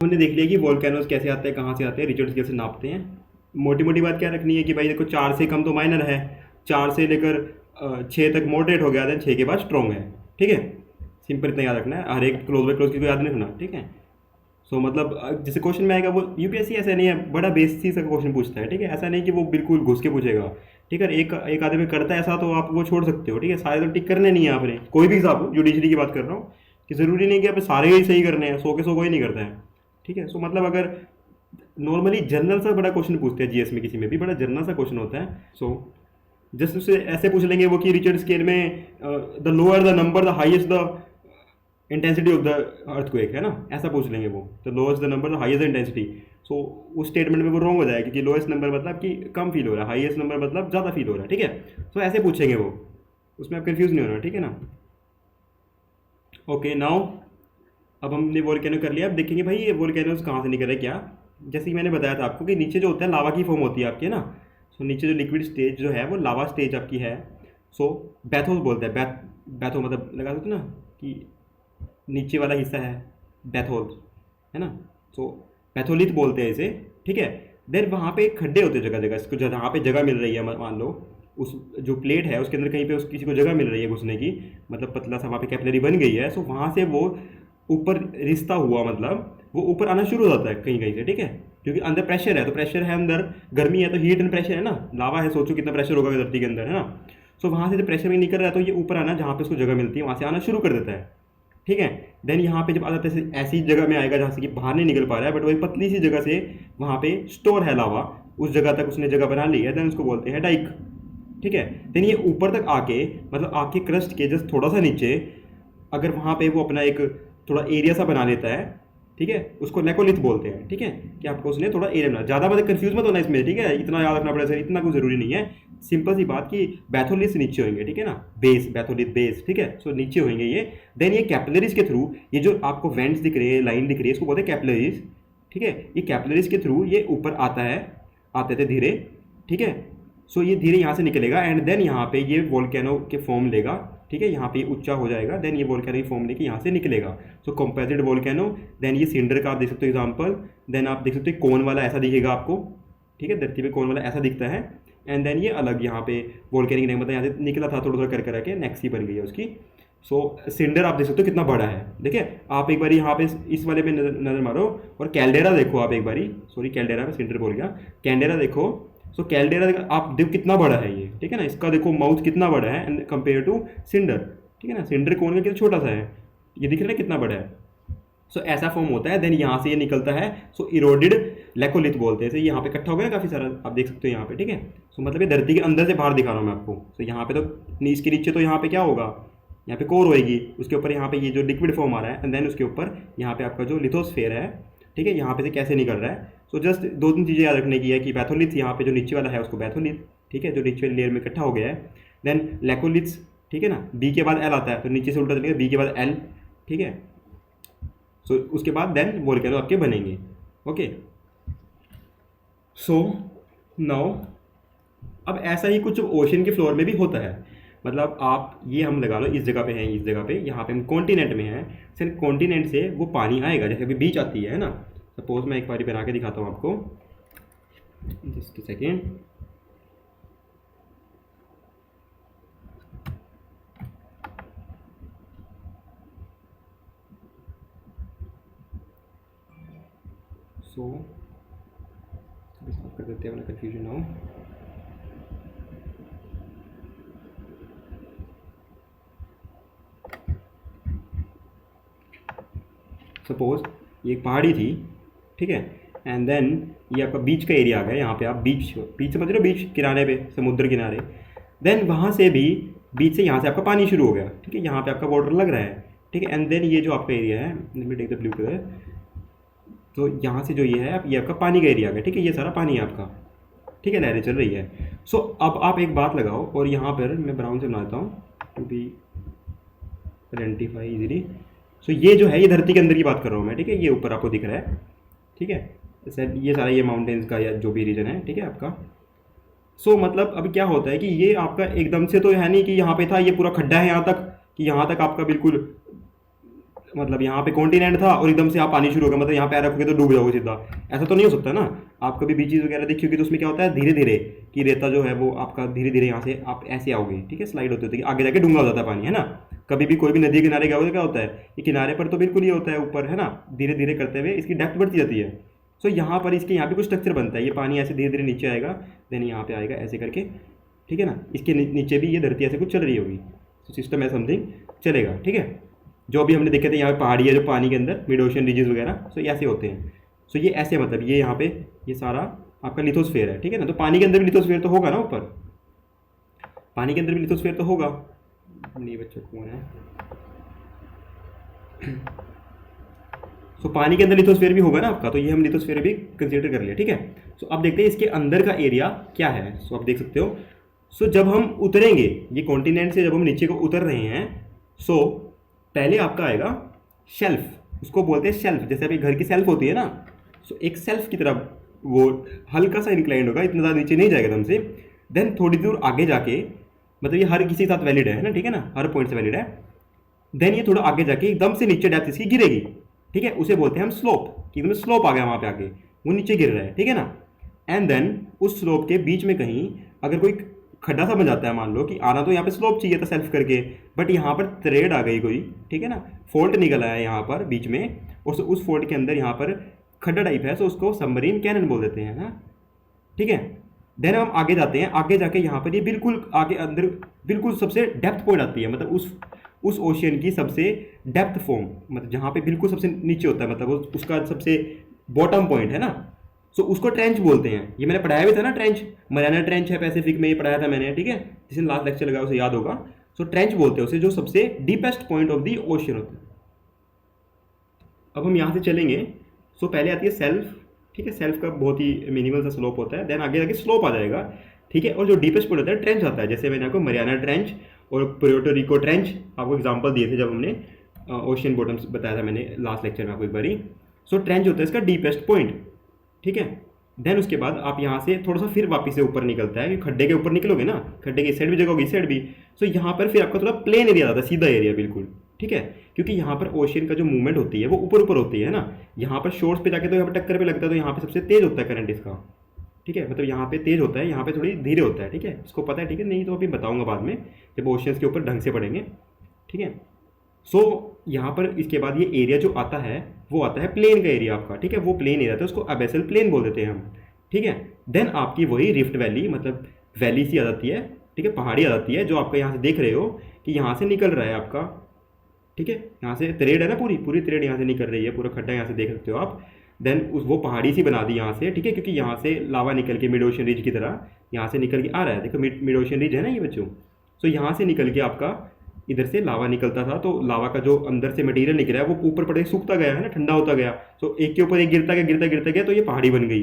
हमने देख लिया कि वोल्केनोज कैसे आते हैं, कहाँ से आते हैं, रिजल्ट कैसे नापते हैं। मोटी मोटी बात क्या रखनी है कि भाई देखो 4 से कम तो माइनर है, 4 से लेकर 6 तक मॉडरेट हो गया, देन 6 के बाद स्ट्रॉन्ग है। ठीक है, सिंपल इतना याद रखना है, हर एक क्लोज बाय क्लोज की को याद नहीं रखना। ठीक है, सो मतलब जैसे क्वेश्चन में आएगा वो यूपीएससी ऐसा नहीं है, बड़ा बेसिक सा क्वेश्चन पूछता है। ठीक है, ऐसा नहीं कि वो बिल्कुल घुस के पूछेगा। ठीक है, एक एक आदमी करता है ऐसा तो आप वो छोड़ सकते हो। ठीक है, सारे तो टिक करने नहीं है आपने, कोई भी हिसाब हो, जुडिशरी की बात कर रहा हूँ, कि ज़रूरी नहीं कि आप सारे ही सही करने हैं, 100 के 100 कोई नहीं करता है। ठीक है, सो मतलब अगर नॉर्मली जनरल सा बड़ा क्वेश्चन पूछते हैं जीएस में, किसी में भी बड़ा जनरल सा क्वेश्चन होता है। सो जस्ट उससे ऐसे पूछ लेंगे वो कि रिचर्ड स्केल में the lower the number the highest the intensity of the earthquake, है ना, ऐसा पूछ लेंगे वो, तो lowest the number the highest the intensity. So उस स्टेटमेंट में वो रॉन्ग हो जाएगा, क्योंकि लोएस्ट नंबर मतलब कि कम फील हो रहा है, हाईएस्ट नंबर मतलब ज़्यादा फील हो रहा है। ठीक है, सो ऐसे पूछेंगे वो, उसमें आप कंफ्यूज नहीं होना। ठीक है ना। ओके नाउ, अब हमने वोल्केनो कर लिया। अब देखेंगे भाई ये वोल्केनोज कहाँ से निकल रहे क्या। जैसे कि मैंने बताया था आपको कि नीचे जो होता है लावा की फॉर्म होती है आपकी, है ना। सो नीचे जो लिक्विड स्टेज जो है वो लावा स्टेज आपकी है। सो बैथोस बोलते हैं, बैथो मतलब लगा सकते हो ना कि नीचे वाला हिस्सा है बैथोल, है ना। सो बैथोलिथ बोलते हैं इसे। ठीक है, देन वहाँ पे खड्डे होते हैं जगह जगह, इसको जहाँ पे जगह मिल रही है, मान लो उस जो प्लेट है उसके अंदर कहीं पे उस किसी को जगह मिल रही है घुसने की, मतलब पतला सा वहाँ पे कैपिलरी बन गई है। सो वहाँ से वो ऊपर रिश्ता हुआ, मतलब वो ऊपर आना शुरू हो जाता है कहीं कहीं से। ठीक है, क्योंकि अंदर प्रेशर है, तो प्रेशर है अंदर, गर्मी है तो हीट एंड प्रेशर है ना, लावा है, सोचो कितना प्रेशर होगा धरती के अंदर, है ना। सो वहाँ से जब प्रेशर में निकल रहा है तो ये ऊपर आना, जहाँ पे उसको जगह मिलती है वहाँ से आना शुरू कर देता है। ठीक है, देन यहाँ पे जब आ जाता है ऐसी जगह में आएगा जहाँ से कि बाहर नहीं निकल पा रहा है, बट वही पतली सी जगह से वहाँ पे स्टोर है लावा, उस जगह तक उसने जगह बना ली है, देन उसको बोलते हैं डाइक। ठीक है, देन ये ऊपर तक आके, मतलब आपके क्रस्ट के जस्ट थोड़ा सा नीचे, अगर वहाँ पे वो अपना एक थोड़ा एरिया सा बना लेता है, ठीक है, उसको लेकोलिथ बोलते हैं। ठीक है, कि आपको उसने थोड़ा एरिया बना, ज़्यादा मतलब कंफ्यूज मत होना इसमें। ठीक है, इतना याद रखना पड़ेगा, इतना कुछ जरूरी नहीं है। सिंपल सी बात कि बैथोलिथ नीचे होंगे, ठीक है ना, बेस, बैथोलिथ बेस। ठीक है, सो नीचे होंगे ये। देन ये कैपिलरीज के थ्रू, ये जो आपको वेंट्स दिख रही है, लाइन दिख रही है, इसको बोलते हैं कैपिलरीज। ठीक है, ये कैपिलरीज के थ्रू ये ऊपर आता है, आते थे धीरे। ठीक है, सो ये धीरे यहाँ से निकलेगा एंड देन यहाँ पे ये वोल्केनो के फॉर्म लेगा। ठीक है, यहाँ पे ऊंचा हो जाएगा, देन ये वोल्केनो की फॉर्म लेके यहाँ से निकलेगा। सो कंपोजिट वोल्केनो, देन ये सिंडर का आप देख सकते हो एग्जांपल। देन आप देख सकते हो कोन वाला ऐसा दिखेगा आपको। ठीक है, धरती पे कोन वाला ऐसा दिखता है। एंड देन ये अलग यहाँ पे वोल्केनिक नेक, मतलब यहाँ से निकला था थोड़ा थोड़ा कर करके नेक्सी बन गई है उसकी। सो सिंडर आप देख सकते हो कितना बड़ा है। देखिए आप एक बार यहाँ पे इस वाले पे नजर मारो, और कैल्डेरा देखो आप एक बारी, सॉरी कैल्डेरा में सिंडर बोल गया, कैंडेरा देखो। सो कैल्डेरा आप देखो कितना बड़ा है ये। ठीक है ना, इसका देखो माउथ कितना बड़ा है एंड कंपेयर टू सिंडर। ठीक है ना, सिंडर कोन का कितना छोटा सा है, ये दिख रहा है कितना बड़ा है। सो ऐसा फॉर्म होता है, देन यहाँ से ये निकलता है। सो इरोडेड लेकोलिथ बोलते हैं। यहाँ पे इकट्ठा हो गया काफ़ी सारा, आप देख सकते हो यहाँ पे। ठीक है, सो मतलब ये धरती के अंदर से बाहर दिखा रहा हूँ मैं आपको। सो यहाँ पे तो इसके नीचे तो यहाँ पे क्या होगा, यहाँ पे कोर होएगी, उसके ऊपर यहाँ पे ये जो लिक्विड फॉर्म आ रहा है, एंड देन उसके ऊपर यहाँ पे आपका जो लिथोस्फेयर है। ठीक है, यहाँ पे से कैसे निकल रहा है। सो जस्ट दो तीन चीज़ें याद रखने की है कि बैथोलिथ, यहाँ पे जो नीचे वाला है उसको बैथोलिथ, ठीक है, जो नीचे वाली लेयर में इकट्ठा हो गया है। देन लेकोलिथ्स, ठीक है ना, बी के बाद एल आता है, तो नीचे से उल्टा चलेगा, बी के बाद एल। ठीक है, सो उसके बाद देन वोल्केनो आपके बनेंगे। ओके, सो नाउ अब ऐसा ही कुछ ओशन के फ्लोर में भी होता है। मतलब आप ये हम लगा लो इस जगह पे हैं, इस जगह पे, यहाँ पे हम कॉन्टिनेंट में हैं, सिर्फ कॉन्टिनेंट से वो पानी आएगा, जैसे अभी बीच आती है ना। सपोज मैं एक बार बना के दिखाता हूँ आपको, जस्ट सेकेंड। सो कर देते हैं अपना कन्फ्यूजन हो। सपोज ये एक पहाड़ी थी, ठीक है, एंड देन ये आपका बीच का एरिया आ गया। यहाँ पे आप बीच, बीच समझ रहे हो, बीच किनारे पे, समुद्र किनारे। देन वहाँ से भी, बीच से यहाँ से आपका पानी शुरू हो गया। ठीक है, यहाँ पे आपका बॉर्डर लग रहा है। ठीक है, एंड देन ये जो आपका एरिया है, let me take the blue colour, तो यहाँ से जो ये है, ये आपका पानी का एरिया आ गया। ठीक है, ये सारा पानी है आपका। ठीक है, लहरें चल रही है। सो अब आप एक बात लगाओ, और यहाँ पर मैं ब्राउन से बना देता हूँ टू बी आइडेंटिफाई इजीली। सो ये जो है, ये धरती के अंदर की बात कर रहा हूँ मैं। ठीक है, ये ऊपर आपको दिख रहा है। ठीक है, जैसे ये सारा ये माउंटेन्स का या जो भी रीजन है, ठीक है आपका। सो मतलब अब क्या होता है कि ये आपका एकदम से तो है नहीं कि यहाँ पे था, ये पूरा खड्डा है यहाँ तक, कि यहाँ तक आपका बिल्कुल मतलब यहाँ पे कॉन्टिनेंट था और एकदम से आप पानी शुरू हो गया, मतलब यहाँ पैर रखोगे तो डूब जाओगे सीधा, ऐसा तो नहीं हो सकता ना। आप कभी बीचेस वगैरह देखी होगी तो उसमें क्या होता है, धीरे धीरे कि रेता जो है वो आपका धीरे धीरे यहाँ से आप ऐसे आओगे, ठीक है, स्लाइड होते होते आगे जाके डूंगा हो जाता है पानी, है ना। कभी भी कोई भी नदी किनारे गया हो क्या होता है, ये किनारे पर तो बिल्कुल ही होता है ऊपर, है ना, धीरे धीरे करते हुए इसकी डेप्थ बढ़ती जाती है। सो यहाँ पर इसके यहाँ पे कुछ स्ट्रक्चर बनता है, ये पानी ऐसे धीरे धीरे नीचे आएगा, देन यहाँ पे आएगा ऐसे करके, ठीक है ना, इसके नीचे भी ये धरती ऐसे कुछ चल रही होगी, तो सिस्टम है समथिंग चलेगा, ठीक है। जो भी हमने देखे थे यहाँ पे पहाड़ी है जो पानी के अंदर मिड ओशन रीजेस वगैरह, सो ये ऐसे होते हैं। सो ये ऐसे मतलब ये यहाँ पे ये सारा आपका लिथोस्फेयर है, ठीक है ना। तो पानी के अंदर भी लिथोस्फेयर तो होगा ना, ऊपर पानी के अंदर भी लिथोस्फेयर तो होगा। नहीं बच्चों कौन है, सो पानी के अंदर लिथोस्फेयर भी होगा ना आपका, तो ये हम लिथोस्फेयर भी कंसीडर कर लिया, ठीक है। सो अब देखते हैं इसके अंदर का एरिया क्या है। सो आप देख सकते हो, सो जब हम उतरेंगे ये कॉन्टिनेंट से, जब हम नीचे को उतर रहे हैं, सो पहले आपका आएगा शेल्फ, उसको बोलते हैं शेल्फ, जैसे अभी घर की सेल्फ होती है ना, सो एक सेल्फ की तरफ वो हल्का सा इंक्लाइंड होगा, इतना ज़्यादा नीचे नहीं जाएगा एकदम से। देन थोड़ी दूर आगे जाके, मतलब ये हर किसी के साथ वैलिड है ना, ठीक है ना, हर पॉइंट से वैलिड है। देन ये थोड़ा आगे जाके एकदम से नीचे डेप्थ इसकी गिरेगी, ठीक है, उसे बोलते हैं हम स्लोप, कि एकदम स्लोप आ गया वहाँ पे आके, वो नीचे गिर रहा है, ठीक है ना। एंड देन उस स्लोप के बीच में कहीं अगर कोई खड्डा सा बन जाता है, मान लो कि आना तो यहाँ पे स्लोप चाहिए था सेल्फ करके, बट यहाँ पर थ्रेड आ गई कोई, ठीक है ना, फॉल्ट निकल आया यहाँ पर बीच में, और उस फॉल्ट के अंदर यहाँ पर खड्डा टाइप है, सो उसको सबमरीन कैनन बोल देते हैं ना, ठीक है। देन हम आगे जाते हैं, आगे जाके यहाँ पर ये बिल्कुल आगे अंदर बिल्कुल सबसे डेप्थ पॉइंट आती है, मतलब उस ओशियन की सबसे डेप्थ फॉर्म, मतलब जहाँ पे बिल्कुल सबसे नीचे होता है, मतलब उसका सबसे बॉटम पॉइंट है ना, सो उसको ट्रेंच बोलते हैं। ये मैंने पढ़ाया भी था ना, ट्रेंच, मरियाना ट्रेंच है पैसिफिक में, ये पढ़ाया था मैंने, ठीक है, जिसने लास्ट लेक्चर लगा उसे याद होगा। सो ट्रेंच बोलते हैं उसे, जो सबसे deepest point of the ocean होता है। अब हम यहाँ से चलेंगे, सो पहले आती है सेल्फ, ठीक है, सेल्फ का बहुत ही मिनिमल सा स्लोप होता है, देन आगे जाके स्लोप आ जाएगा, ठीक है, और जो डीपेस्ट पॉइंट होता है ट्रेंच आता है, जैसे मैंने आपको मरियाना ट्रेंच और पुर्टो रिको ट्रेंच आपको एग्जांपल दिए थे जब हमने ओशियन बॉटम्स बताया था मैंने लास्ट लेक्चर में आपको एक बारी। सो ट्रेंच होता है इसका डीपेस्ट पॉइंट, ठीक है। देन उसके बाद आप यहाँ से थोड़ा सा फिर वापस से ऊपर निकलता है, कि खड्डे के ऊपर निकलोगे ना, खड्डे की साइड भी जगह होगी, इस साइड भी, सो यहाँ पर फिर आपका थोड़ा प्लेन एरिया आता है, सीधा एरिया बिल्कुल, ठीक है, क्योंकि यहाँ पर ओशियन का जो मूवमेंट होती है वो ऊपर ऊपर होती है ना, यहाँ पर शोर्स पे जाके तो यहाँ पर टक्कर पे लगता है, तो यहाँ पे सबसे तेज होता है करंट इसका, ठीक है, मतलब यहाँ पे तेज होता है, यहाँ पे थोड़ी धीरे होता है, ठीक है, इसको पता है, ठीक है, नहीं तो अभी बताऊंगा बाद में जब ओशियंस के ऊपर ढंग से पढ़ेंगे, ठीक है। सो यहाँ पर इसके बाद ये एरिया जो आता है वो आता है प्लेन का एरिया आपका, ठीक है, वो प्लेन एरिया था, उसको अबेसल प्लेन बोल देते हैं हम, ठीक है। देन आपकी वही रिफ्ट वैली, मतलब वैली सी आ जाती है, ठीक है, पहाड़ी आ जाती है, जो आपका यहाँ से देख रहे हो कि यहाँ से निकल रहा है आपका, ठीक है, यहाँ से थ्रेड है ना, पूरी पूरी थ्रेड यहाँ से निकल रही है, पूरा खड्डा यहाँ से देख सकते हो आप। देन वो पहाड़ी सी बना दी यहाँ से, ठीक है, क्योंकि यहाँ से लावा निकल के मिड ओशन रिज की तरह यहाँ से निकल के आ रहा है, देखो मिड ओशन रिज है ना ये बच्चों। सो यहाँ से निकल के आपका इधर से लावा निकलता था, तो लावा का जो अंदर से मटेरियल निकला है वो ऊपर पड़ के सूखता गया है ना, ठंडा होता गया, तो एक के ऊपर एक गिरता गया गिरता गिरता गया, तो ये पहाड़ी बन गई,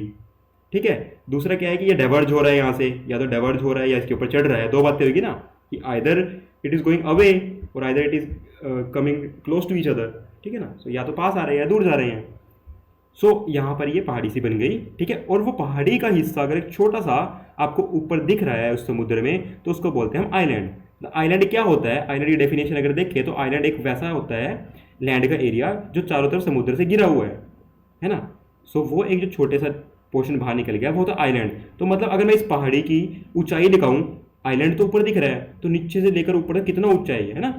ठीक है। दूसरा क्या है कि ये डाइवर्ज हो रहा है यहाँ से, या तो डाइवर्ज हो रहा है या इसके ऊपर चढ़ रहा है, दो बातें होगी ना, कि either it is going away और either it is coming close to each other, ठीक है ना, सो या तो पास आ रहे हैं या दूर जा रहे हैं। सो यहाँ पर ये पहाड़ी सी बन गई, ठीक है, और वो पहाड़ी का हिस्सा अगर एक छोटा सा आपको ऊपर दिख रहा है उस समुद्र में, तो उसको बोलते हैं हम आइलैंड। आइलैंड क्या होता है, आइलैंड की डेफिनेशन अगर देखें तो आइलैंड एक वैसा होता है लैंड का एरिया जो चारों तरफ समुद्र से घिरा हुआ है ना। सो वो एक जो छोटे सा पोर्शन बाहर निकल गया वो होता है आइलैंड। तो मतलब अगर मैं इस पहाड़ी की ऊंचाई दिखाऊं, आइलैंड तो ऊपर दिख रहा है, तो नीचे से लेकर ऊपर तक कितना ऊंचाई है ना।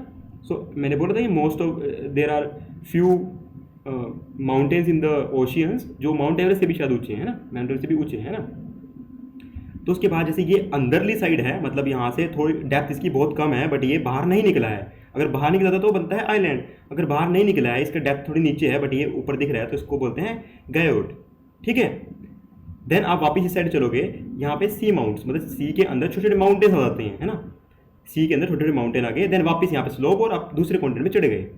सो मैंने बोला था कि most of there are few mountains in the oceans जो माउंट एवरेस्ट से भी शायद ऊंचे हैं ना, माउंट एवरेस्ट से भी ऊंचे हैं ना। तो उसके बाद जैसे ये अंदरली साइड है, मतलब यहाँ से थोड़ी डेप्थ इसकी बहुत कम है, बट ये बाहर नहीं निकला है। अगर बाहर निकला था तो बनता है आइलैंड, अगर बाहर नहीं निकला है, इसका डेप्थ थोड़ी नीचे है बट ये ऊपर दिख रहा है, तो इसको बोलते हैं गयोट, ठीक है। देन आप वापस इस साइड चलोगे, यहाँ पे सी माउंट्स, मतलब सी के अंदर छोटे छोटे माउंटेन्स आ जाते हैं, है ना, सी के अंदर छोटे छोटे माउंटेन आ गए। देन वापस यहाँ पे स्लोप और आप दूसरे कॉन्टिनेंट में चढ़े गए,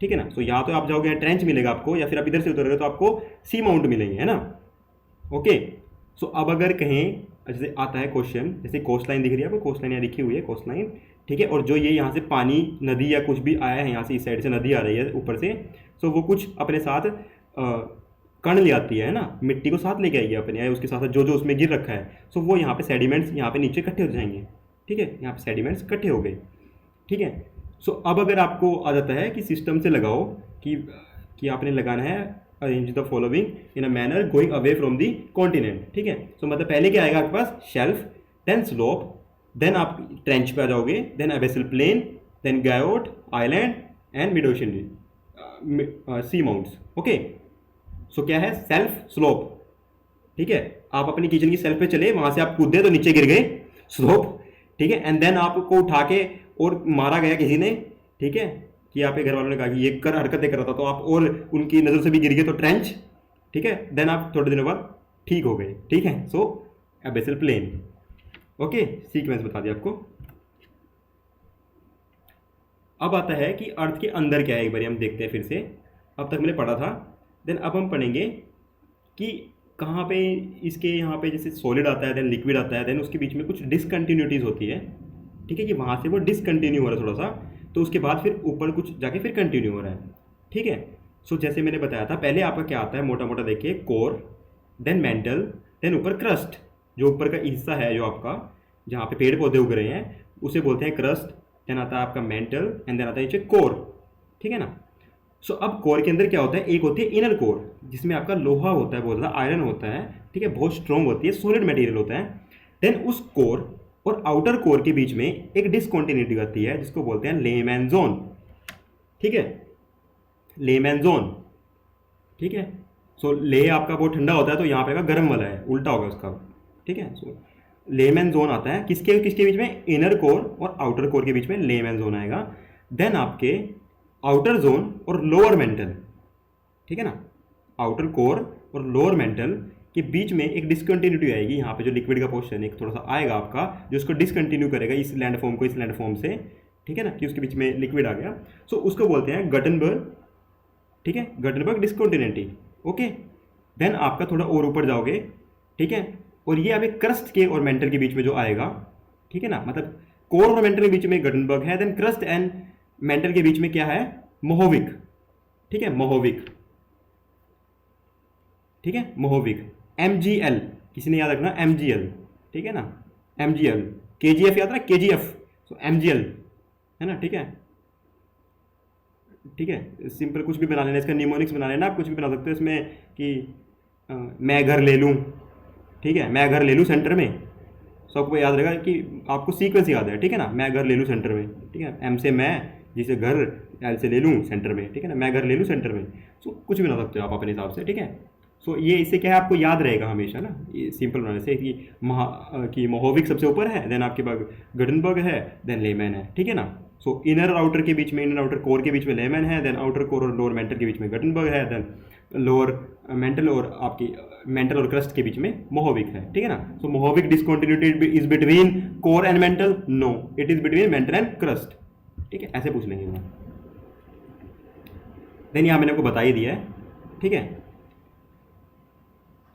ठीक है ना। सो या तो आप जाओगे ट्रेंच मिलेगा आपको, या फिर आप इधर से उतरोगे तो आपको सी माउंट मिलेंगे, है ना। ओके, सो अब अगर कहें जैसे आता है क्वेश्चन, जैसे कोस्ट लाइन दिख रही है आपको, कोस्ट लाइन यहाँ लिखी हुई है कोस्ट लाइन, ठीक है, और जो ये यहाँ से पानी नदी या कुछ भी आया है, यहाँ से इस साइड से नदी आ रही है ऊपर से, सो वो कुछ अपने साथ कण ले आती है ना, मिट्टी को साथ लेके आएगी अपने, या उसके साथ जो जो उसमें गिर रखा है, सो वो यहाँ पे सेडिमेंट्स यहाँ पे नीचे इकट्ठे हो जाएंगे, ठीक है, यहाँ पे सेडिमेंट्स इकट्ठे हो गए, ठीक है। सो अब अगर आपको आ जाता है कि सिस्टम से लगाओ कि आपने लगाना है arrange the following in a manner going away from the continent, ठीक है। सो मतलब पहले क्या आएगा आपके पास, शेल्फ, देन स्लोप, देन आप ट्रेंच पे आ जाओगे, then abyssal plain, then guyot, island and mid ocean sea mounts. Okay, so क्या है, सेल्फ, स्लोप, ठीक है। आप अपनी किचन की सेल्फ पे चले, वहां से आप कूदे तो नीचे गिर गए, स्लोप, ठीक है। एंड देन आपको उठा के और मारा गया किसी ने, ठीक है, कि आपके घर वालों ने कहा कि ये कर हरकतें कर रहा था, तो आप और उनकी नज़र से भी गिर गए तो ट्रेंच, ठीक है। देन आप थोड़े दिनों बाद ठीक हो गए, ठीक है। सो एबेसल प्लेन। ओके, सीक्वेंस बता दिया आपको। अब आता है कि अर्थ के अंदर क्या है, एक बार हम देखते हैं फिर से। अब तक मैंने पढ़ा था, देन अब हम पढ़ेंगे कि कहाँ पे इसके यहाँ पे जैसे सॉलिड आता है, देन लिक्विड आता है, देन उसके बीच में कुछ डिसकंटिन्यूटीज होती है, ठीक है, कि वहाँ से वो डिसकंटिन्यू हो रहा है थोड़ा सा, तो उसके बाद फिर ऊपर कुछ जाके फिर कंटिन्यू हो रहा है, ठीक है। सो जैसे मैंने बताया था, पहले आपका क्या आता है, मोटा मोटा देखिए, कोर, देन मेंटल, देन ऊपर क्रस्ट, जो ऊपर का हिस्सा है जो आपका जहाँ पे पेड़ पौधे उग रहे हैं उसे बोलते हैं क्रस्ट, देन आता है आपका मेंटल, एंड देन आता है नीचे कोर, ठीक है ना। सो अब कोर के अंदर क्या होता है, एक होती है इनर कोर, जिसमें आपका लोहा होता है, बहुत ज़्यादा आयरन होता है, ठीक है, बहुत स्ट्रॉन्ग होती है, सॉलिड मटेरियल होता है। देन उस कोर और आउटर कोर के बीच में एक डिसकंटिन्यूटी आती है, जिसको बोलते हैं लेमैन जोन, ठीक है, लेमैन जोन, ठीक है। सो ले आपका बहुत ठंडा होता है, तो यहाँ पे का गर्म वाला है, उल्टा होगा उसका, ठीक है। सो लेमैन जोन आता है किसके किसके बीच में, इनर कोर और आउटर कोर के बीच में लेमैन जोन आएगा। देन आपके आउटर जोन और लोअर मेंटल, ठीक है ना, आउटर कोर और लोअर मेंटल के बीच में एक डिसकंटिन्यूटी आएगी, यहाँ पे जो लिक्विड का पोर्शन एक थोड़ा सा आएगा आपका, जो उसको डिसकंटिन्यू करेगा इस लैंडफॉर्म को इस लैंडफॉर्म से, ठीक है ना, कि उसके बीच में लिक्विड आ गया। सो उसको बोलते हैं गटनबर्ग, ठीक है, गटनबर्ग डिसकंटिन्यूटी। ओके, देन आपका थोड़ा और ऊपर जाओगे, ठीक है, और ये अभी क्रस्ट के और मेंटल के बीच में जो आएगा, ठीक है ना, मतलब कोर और मेंटल के बीच में गटनबर्ग है, देन क्रस्ट एंड मेंटल के बीच में क्या है, मोहोविक, ठीक है, मोहोविक, ठीक है, मोहोविक, MgL, किसी ने याद रखना MgL, ठीक है ना, MgL, KGF याद रखना KGF, सो MgL है ना, ठीक है, ठीक है। सिंपल कुछ भी बना लेना, इसका निमोनिक्स बना लेना, आप कुछ भी बना सकते हो इसमें कि मैं घर ले लूँ, ठीक है, मैं घर ले लूँ सेंटर में, सबको याद रहेगा कि आपको सीक्वेंस याद है, ठीक है ना, मैं घर ले लूँ सेंटर में, ठीक है, M से मैं, जिसे घर, L से ले लूँ सेंटर में, ठीक है ना, मैं घर ले लूँ सेंटर में। सो कुछ भी बना सकते हो आप अपने हिसाब से, ठीक है। सो ये इससे क्या है, आपको याद रहेगा हमेशा ना, ये सिंपल बनाने से कि मोहोविक सबसे ऊपर है, देन आपके पास गटनबर्ग है, देन लेमैन है, ठीक है ना। सो इनर और आउटर के बीच में, इनर आउटर कोर के बीच में लेमैन है, देन आउटर कोर और लोअर मेंटल के बीच में गटनबर्ग है, देन लोअर मेंटल और आपकी मेंटल और क्रस्ट के बीच में मोहोविक है, ठीक है ना। So Mohorovicic discontinuity is between core and mantle, no, it is between mantle and crust, ठीक है, ऐसे पूछ लेंगे वो। देन यहाँ मैंने आपको बता ही दिया है, ठीक है।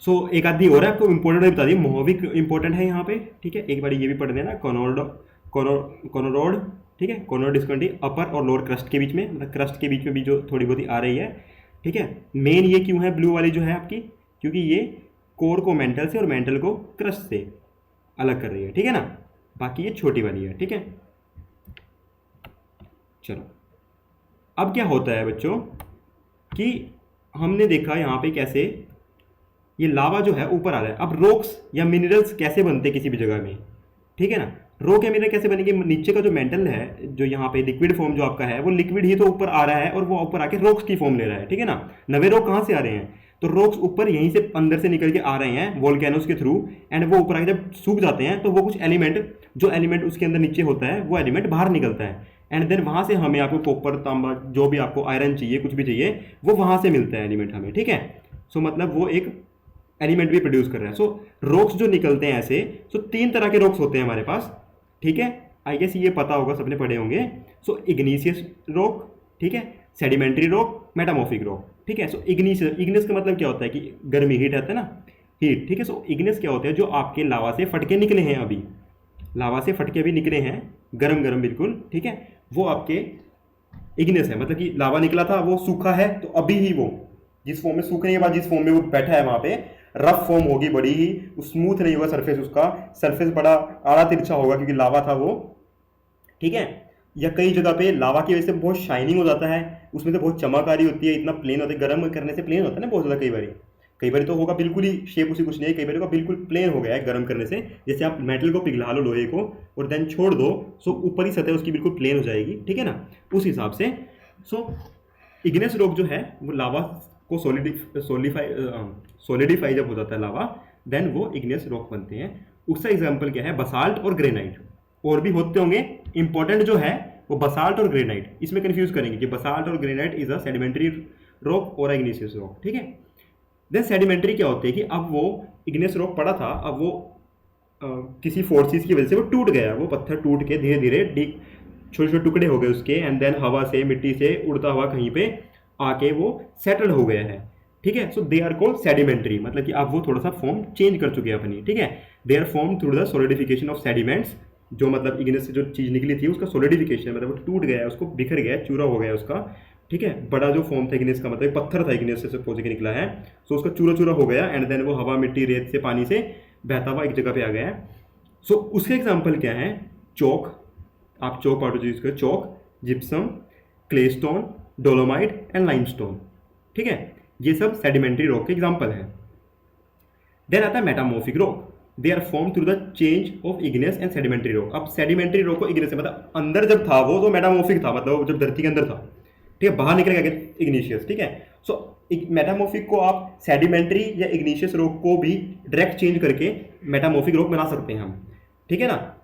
सो एक आधी और है, आपको इंपॉर्टेंट बता दी, मोहोविक इंपॉर्टेंट है यहाँ पे, ठीक है, एक बार ये भी पढ़ देना, कोनोरोड, ठीक है, कोनोरोड डिसकंटिन्यूटी अपर और लोअर क्रस्ट के बीच में, मतलब क्रस्ट के बीच में भी जो थोड़ी बहुत आ रही है, ठीक है। मेन ये क्यों है ब्लू वाली जो है आपकी, क्योंकि ये कोर को मेंटल से और मेंटल को क्रस्ट से अलग कर रही है, ठीक है ना, बाकी ये छोटी वाली है, ठीक है। चलो, अब क्या होता है बच्चों कि हमने देखा यहाँ पे कैसे ये लावा जो है ऊपर आ रहा है। अब रॉक्स या मिनरल्स कैसे बनते हैं किसी भी जगह में, ठीक है ना, रॉक या मिनरल कैसे बनेंगे, नीचे का जो मेंटल है, जो यहाँ पे लिक्विड फॉर्म जो आपका है, वो लिक्विड ही तो ऊपर आ रहा है और वो ऊपर आके रॉक्स की फॉर्म ले रहा है, ठीक है ना। नवे रॉक कहाँ से आ रहे हैं, तो रॉक्स ऊपर यहीं से अंदर से निकल के आ रहे हैं वोल्केनोस के थ्रू, एंड वो ऊपर आके जब सूख जाते हैं तो वो कुछ एलिमेंट, जो एलिमेंट उसके अंदर नीचे होता है वो एलिमेंट बाहर निकलता है, एंड देन वहाँ से हमें आपको कॉपर, तांबा, जो भी आपको आयरन चाहिए, कुछ भी चाहिए, वो वहाँ से मिलता है एलिमेंट हमें, ठीक है। सो मतलब वो एक एलिमेंट भी प्रोड्यूस कर रहा है। सो रॉक्स जो निकलते हैं ऐसे, सो 3 तरह के रॉक्स होते हैं हमारे पास, ठीक है, आई गेस ये पता होगा, सबने पढ़े होंगे। सो इग्निशियस रॉक, ठीक है, सेडिमेंट्री रॉक, मेटामॉर्फिक रॉक, ठीक है। सो इग्निस का मतलब क्या होता है कि गर्मी, हीट आता है ना, हीट, ठीक है। सो इग्निस क्या होता है, जो आपके लावा से फटके निकले हैं, अभी लावा से फटके अभी निकले हैं, गरम गरम बिल्कुल, ठीक है, वो आपके इग्निस है, मतलब कि लावा निकला था, वो सूखा है, तो अभी ही वो जिस फॉर्म में सूखने के बाद जिस फॉर्म में वो बैठा है वहाँ पे, रफ फॉर्म होगी, बड़ी ही स्मूथ नहीं होगा सरफेस, उसका सरफेस बड़ा आड़ा तिरछा होगा क्योंकि लावा था वो, ठीक है। या कई जगह पे लावा की वजह से बहुत शाइनिंग हो जाता है, उसमें से बहुत चमक आ रही होती है, इतना प्लेन होता है, गर्म करने से प्लेन होता है ना बहुत ज़्यादा। कई बार तो होगा बिल्कुल ही शेप उसी कुछ नहीं है, कई बार होगा बिल्कुल प्लेन हो गया है गर्म करने से। जैसे आप मेटल को पिघला लो, लोहे को, और देन छोड़ दो, सो ऊपर ही सतह उसकी बिल्कुल प्लेन हो जाएगी, ठीक है ना, उस हिसाब से। सो इग्नेस रॉक जो है वो लावा को सोलिडिफाई जब हो जाता है लावा, देन वो इग्नेस रॉक बनते हैं। उसका एग्जाम्पल क्या है, बसाल्ट और ग्रेनाइट। और भी होते होंगे, इंपॉर्टेंट जो है वो बसाल्ट और ग्रेनाइट। इसमें कंफ्यूज करेंगे कि बसाल्ट और granite is a sedimentary rock और इग्नेशियस रॉक, ठीक है। देन सेडिमेंट्री क्या होते हैं कि अब वो इग्नेस रॉक पड़ा था, अब वो किसी फोर्सेस की वजह से वो टूट गया, वो पत्थर टूट के धीरे धीरे छोटे छोटे टुकड़े हो गए उसके, एंड देन हवा से, मिट्टी से उड़ता हुआ कहीं पे आके वो सेटल हो गया है, ठीक है। सो दे आर कॉल्ड सेडिमेंट्री, मतलब कि अब वो थोड़ा सा फॉर्म चेंज कर चुके हैं अपनी, ठीक है। They are form through the solidification of sediments, जो मतलब इग्नेस से जो चीज़ निकली थी उसका सोलिडिफिकेशन, मतलब वो टूट गया है, उसको बिखर गया, चूरा हो गया उसका, ठीक है। बड़ा जो फॉर्म था इग्नेस का, मतलब पत्थर था इग्नेस से सपोज के निकला है, सो उसका चूरा चूरा हो गया, एंड देन वो हवा, मिट्टी, रेत से, पानी से बहता हुआ एक जगह पे आ गया है। सो उसके एग्जाम्पल क्या है, चौक, आप चौक पाउडर यूज करें, chalk, gypsum, clay stone, dolomite and limestone, ठीक है। ये सब सेडिमेंट्री रॉक के एग्जाम्पल हैं। देन आता है metamorphic rock, they are form through the change of igneous and sedimentary rock. अब सेडिमेंट्री रॉक को इग्नेस से, मतलब अंदर जब था वो तो मेटामॉर्फिक था, मतलब जब धरती के अंदर था, ठीक है, बाहर निकल गया इग्निशियस, ठीक है। सो मेटामॉर्फिक को आप सेडिमेंट्री या इग्निशियस रॉक को भी डायरेक्ट चेंज करके मेटामॉर्फिक रॉक बना सकते हैं हम, ठीक है ना,